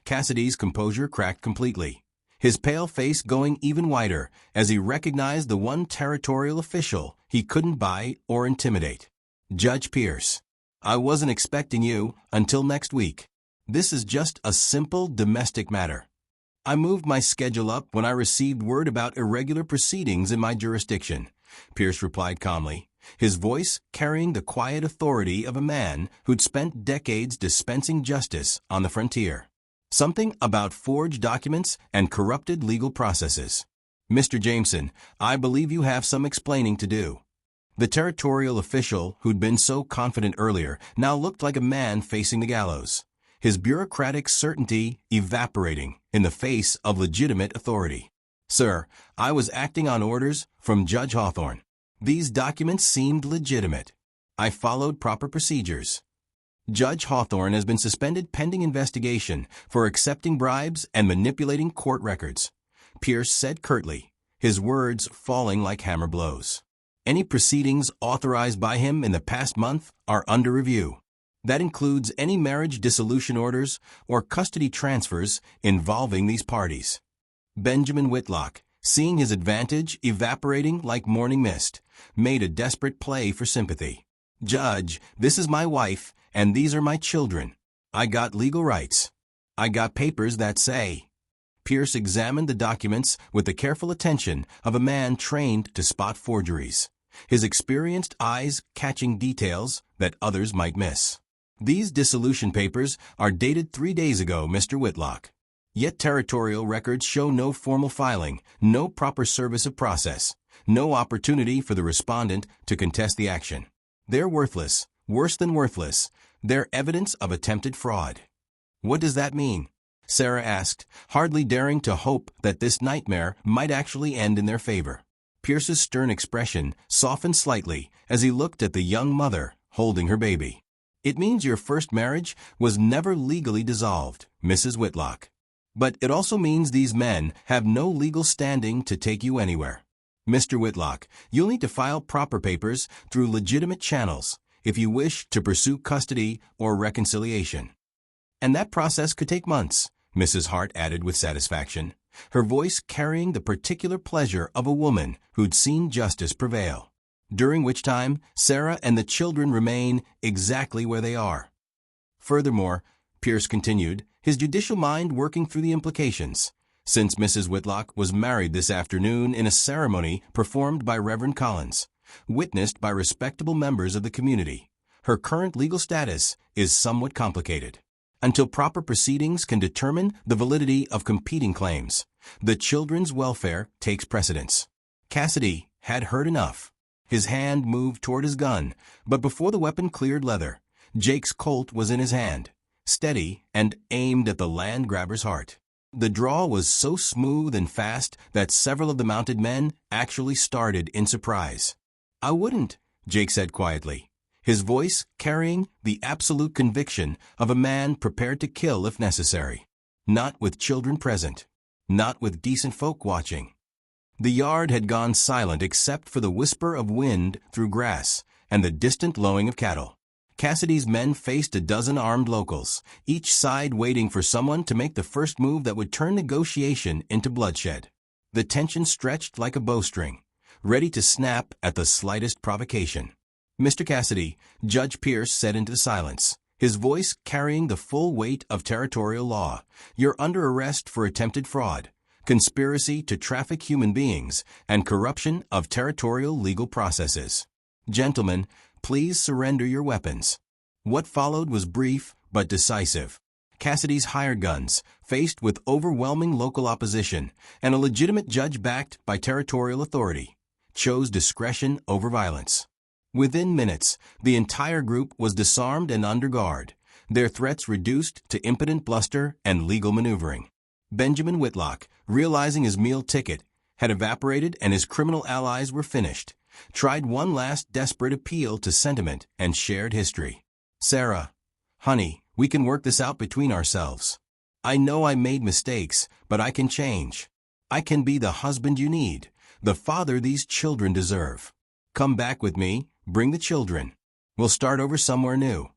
Cassidy's composure cracked completely, his pale face going even whiter as he recognized the one territorial official he couldn't buy or intimidate. Judge Pierce, I wasn't expecting you until next week. This is just a simple domestic matter. I moved my schedule up when I received word about irregular proceedings in my jurisdiction, Pierce replied calmly, his voice carrying the quiet authority of a man who'd spent decades dispensing justice on the frontier. Something about forged documents and corrupted legal processes. Mr. Jameson, I believe you have some explaining to do. The territorial official who'd been so confident earlier now looked like a man facing the gallows, his bureaucratic certainty evaporating in the face of legitimate authority. Sir, I was acting on orders from Judge Hawthorne. These documents seemed legitimate. I followed proper procedures. Judge Hawthorne has been suspended pending investigation for accepting bribes and manipulating court records, Pierce said curtly, his words falling like hammer blows. Any proceedings authorized by him in the past month are under review. That includes any marriage dissolution orders or custody transfers involving these parties. Benjamin Whitlock, seeing his advantage evaporating like morning mist, made a desperate play for sympathy. Judge, this is my wife, and these are my children. I got legal rights. I got papers that say. Pierce examined the documents with the careful attention of a man trained to spot forgeries, his experienced eyes catching details that others might miss. These dissolution papers are dated 3 days ago, Mr. Whitlock. Yet territorial records show no formal filing, no proper service of process, no opportunity for the respondent to contest the action. They're worthless, worse than worthless. They're evidence of attempted fraud. What does that mean? Sarah asked, hardly daring to hope that this nightmare might actually end in their favor. Pierce's stern expression softened slightly as he looked at the young mother holding her baby. It means your first marriage was never legally dissolved, Mrs. Whitlock. But it also means these men have no legal standing to take you anywhere. Mr. Whitlock, you'll need to file proper papers through legitimate channels if you wish to pursue custody or reconciliation. And that process could take months, Mrs. Hart added with satisfaction, her voice carrying the particular pleasure of a woman who'd seen justice prevail. During which time, Sarah and the children remain exactly where they are. Furthermore, Pierce continued, his judicial mind working through the implications, since Mrs. Whitlock was married this afternoon in a ceremony performed by Reverend Collins, witnessed by respectable members of the community, her current legal status is somewhat complicated. Until proper proceedings can determine the validity of competing claims, the children's welfare takes precedence. Cassidy had heard enough. His hand moved toward his gun, but before the weapon cleared leather, Jake's Colt was in his hand, steady and aimed at the land grabber's heart. The draw was so smooth and fast that several of the mounted men actually started in surprise. I wouldn't, Jake said quietly, his voice carrying the absolute conviction of a man prepared to kill if necessary. Not with children present. Not with decent folk watching. The yard had gone silent except for the whisper of wind through grass and the distant lowing of cattle. Cassidy's men faced a dozen armed locals, each side waiting for someone to make the first move that would turn negotiation into bloodshed. The tension stretched like a bowstring, ready to snap at the slightest provocation. Mr. Cassidy, Judge Pierce said into the silence, his voice carrying the full weight of territorial law, you're under arrest for attempted fraud, conspiracy to traffic human beings, and corruption of territorial legal processes. Gentlemen, please surrender your weapons. What followed was brief but decisive. Cassidy's hired guns, faced with overwhelming local opposition and a legitimate judge backed by territorial authority, chose discretion over violence. Within minutes, the entire group was disarmed and under guard, their threats reduced to impotent bluster and legal maneuvering. Benjamin Whitlock, realizing his meal ticket had evaporated and his criminal allies were finished, tried one last desperate appeal to sentiment and shared history. Sarah, honey, we can work this out between ourselves. I know I made mistakes, but I can change. I can be the husband you need, the father these children deserve. Come back with me, bring the children. We'll start over somewhere new.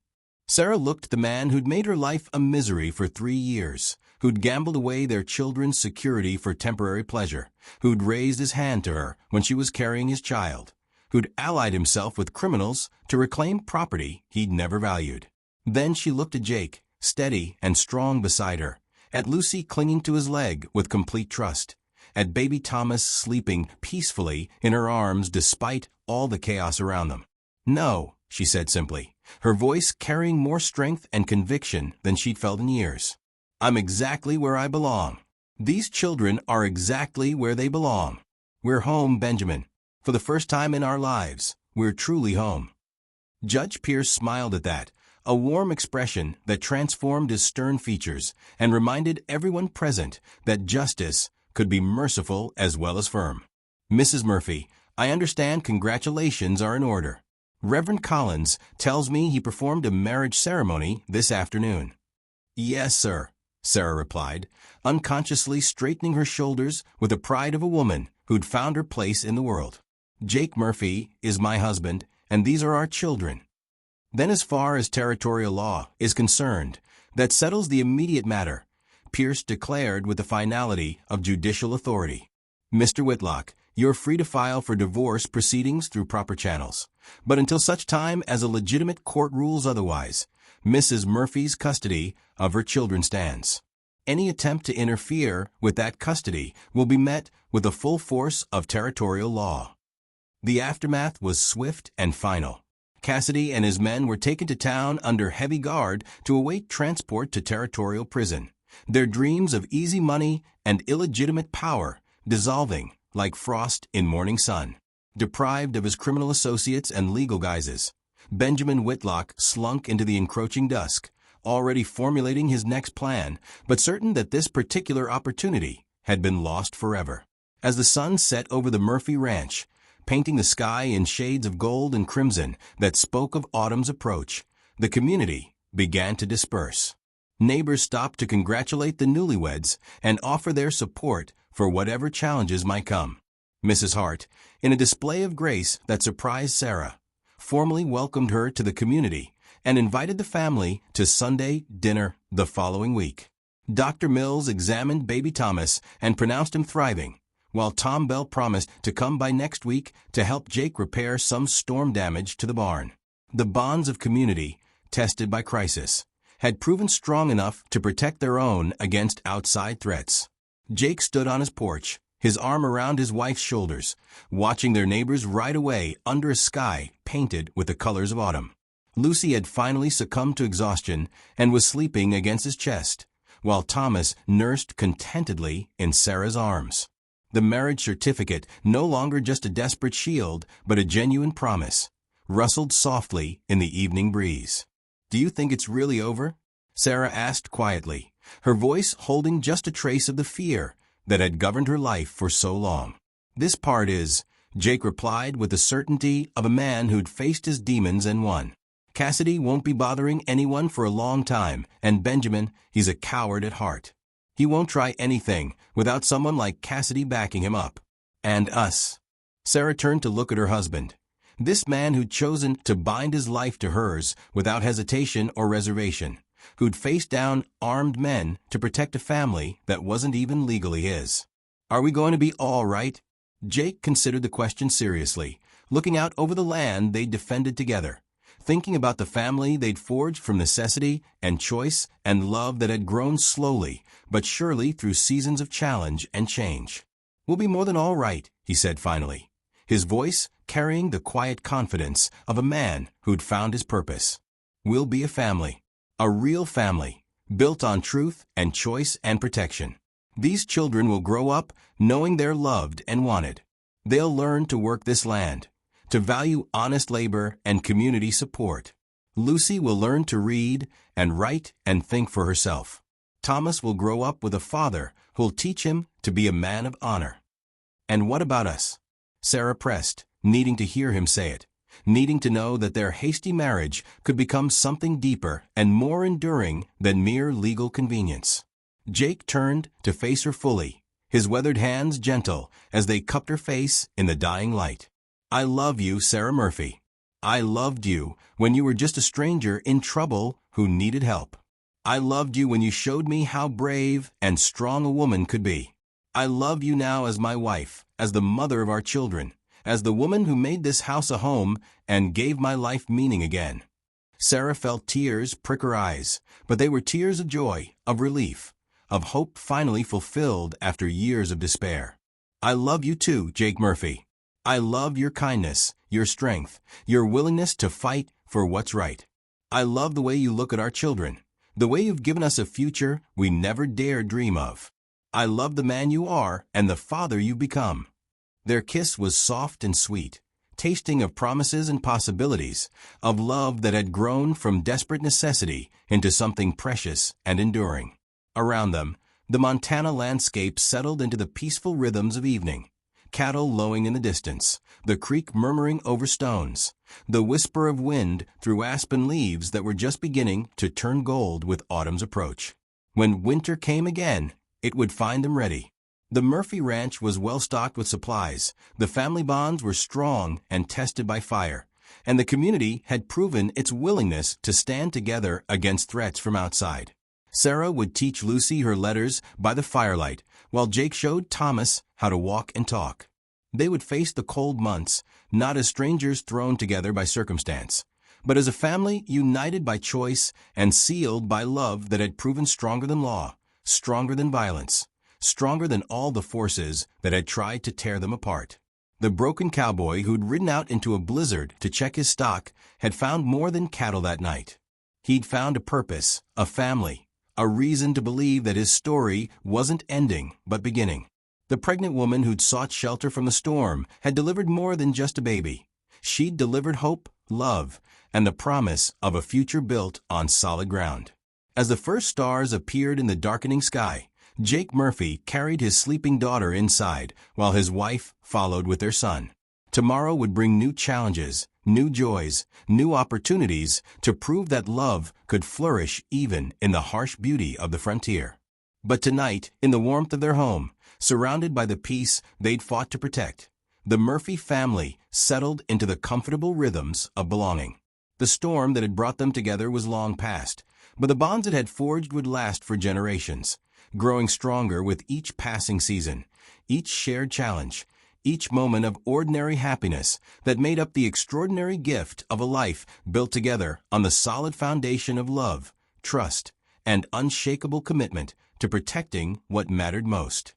Sarah looked at the man who'd made her life a misery for 3 years, who'd gambled away their children's security for temporary pleasure, who'd raised his hand to her when she was carrying his child, who'd allied himself with criminals to reclaim property he'd never valued. Then she looked at Jake, steady and strong beside her, at Lucy clinging to his leg with complete trust, at baby Thomas sleeping peacefully in her arms despite all the chaos around them. No, she said simply, her voice carrying more strength and conviction than she'd felt in years. I'm exactly where I belong. These children are exactly where they belong. We're home, Benjamin. For the first time in our lives, we're truly home." Judge Pierce smiled at that, a warm expression that transformed his stern features and reminded everyone present that justice could be merciful as well as firm. "Mrs. Murphy, I understand congratulations are in order. Reverend Collins tells me he performed a marriage ceremony this afternoon." "Yes, sir," Sarah replied, unconsciously straightening her shoulders with the pride of a woman who'd found her place in the world. "Jake Murphy is my husband, and these are our children." Then, as far as territorial law is concerned, that settles the immediate matter, Pierce declared with the finality of judicial authority. "Mr. Whitlock, you're free to file for divorce proceedings through proper channels. But until such time as a legitimate court rules otherwise, Mrs. Murphy's custody of her children stands. Any attempt to interfere with that custody will be met with the full force of territorial law." The aftermath was swift and final. Cassidy and his men were taken to town under heavy guard to await transport to territorial prison, their dreams of easy money and illegitimate power dissolving like frost in morning sun. Deprived of his criminal associates and legal guises, Benjamin Whitlock slunk into the encroaching dusk, already formulating his next plan, but certain that this particular opportunity had been lost forever. As the sun set over the Murphy ranch, painting the sky in shades of gold and crimson that spoke of autumn's approach, the community began to disperse. Neighbors stopped to congratulate the newlyweds and offer their support for whatever challenges might come. Mrs. Hart, in a display of grace that surprised Sarah, formally welcomed her to the community and invited the family to Sunday dinner the following week. Dr. Mills examined baby Thomas and pronounced him thriving, while Tom Bell promised to come by next week to help Jake repair some storm damage to the barn. The bonds of community, tested by crisis, had proven strong enough to protect their own against outside threats. Jake stood on his porch, his arm around his wife's shoulders, watching their neighbors ride away under a sky painted with the colors of autumn. Lucy had finally succumbed to exhaustion and was sleeping against his chest, while Thomas nursed contentedly in Sarah's arms. The marriage certificate, no longer just a desperate shield, but a genuine promise, rustled softly in the evening breeze. "Do you think it's really over?" Sarah asked quietly, her voice holding just a trace of the fear that had governed her life for so long. "This part is," Jake replied with the certainty of a man who'd faced his demons and won. "Cassidy won't be bothering anyone for a long time, and Benjamin, he's a coward at heart. He won't try anything without someone like Cassidy backing him up. And us." Sarah turned to look at her husband. This man who'd chosen to bind his life to hers without hesitation or reservation, who'd faced down armed men to protect a family that wasn't even legally his. "Are we going to be all right?" Jake considered the question seriously, looking out over the land they'd defended together, thinking about the family they'd forged from necessity and choice and love that had grown slowly but surely through seasons of challenge and change. "We'll be more than all right," he said finally, his voice carrying the quiet confidence of a man who'd found his purpose. "We'll be a family. A real family, built on truth and choice and protection. These children will grow up knowing they're loved and wanted. They'll learn to work this land, to value honest labor and community support. Lucy will learn to read and write and think for herself. Thomas will grow up with a father who'll teach him to be a man of honor." "And what about us?" Sarah pressed, needing to hear him say it, needing to know that their hasty marriage could become something deeper and more enduring than mere legal convenience. Jake turned to face her fully, his weathered hands gentle as they cupped her face in the dying light. "I love you, Sarah Murphy. I loved you when you were just a stranger in trouble who needed help. I loved you when you showed me how brave and strong a woman could be. I love you now as my wife, as the mother of our children, as the woman who made this house a home and gave my life meaning again." Sarah felt tears prick her eyes, but they were tears of joy, of relief, of hope finally fulfilled after years of despair. "I love you too, Jake Murphy. I love your kindness, your strength, your willingness to fight for what's right. I love the way you look at our children, The way you've given us a future we never dared dream of. I love the man you are and the father you've become." Their kiss was soft and sweet, tasting of promises and possibilities, of love that had grown from desperate necessity into something precious and enduring. Around them, the Montana landscape settled into the peaceful rhythms of evening. Cattle lowing in the distance, the creek murmuring over stones, the whisper of wind through aspen leaves that were just beginning to turn gold with autumn's approach. When winter came again, it would find them ready. The Murphy Ranch was well stocked with supplies, the family bonds were strong and tested by fire, and the community had proven its willingness to stand together against threats from outside. Sarah would teach Lucy her letters by the firelight, while Jake showed Thomas how to walk and talk. They would face the cold months, not as strangers thrown together by circumstance, but as a family united by choice and sealed by love that had proven stronger than law, stronger than violence, stronger than all the forces that had tried to tear them apart. The broken cowboy who'd ridden out into a blizzard to check his stock had found more than cattle that night. He'd found a purpose, a family, a reason to believe that his story wasn't ending but beginning. The pregnant woman who'd sought shelter from the storm had delivered more than just a baby. She'd delivered hope, love, and the promise of a future built on solid ground. As the first stars appeared in the darkening sky, Jake Murphy carried his sleeping daughter inside, while his wife followed with their son. Tomorrow would bring new challenges, new joys, new opportunities to prove that love could flourish even in the harsh beauty of the frontier. But tonight, in the warmth of their home, surrounded by the peace they'd fought to protect, the Murphy family settled into the comfortable rhythms of belonging. The storm that had brought them together was long past, but the bonds it had forged would last for generations, growing stronger with each passing season, each shared challenge, each moment of ordinary happiness that made up the extraordinary gift of a life built together on the solid foundation of love, trust, and unshakable commitment to protecting what mattered most.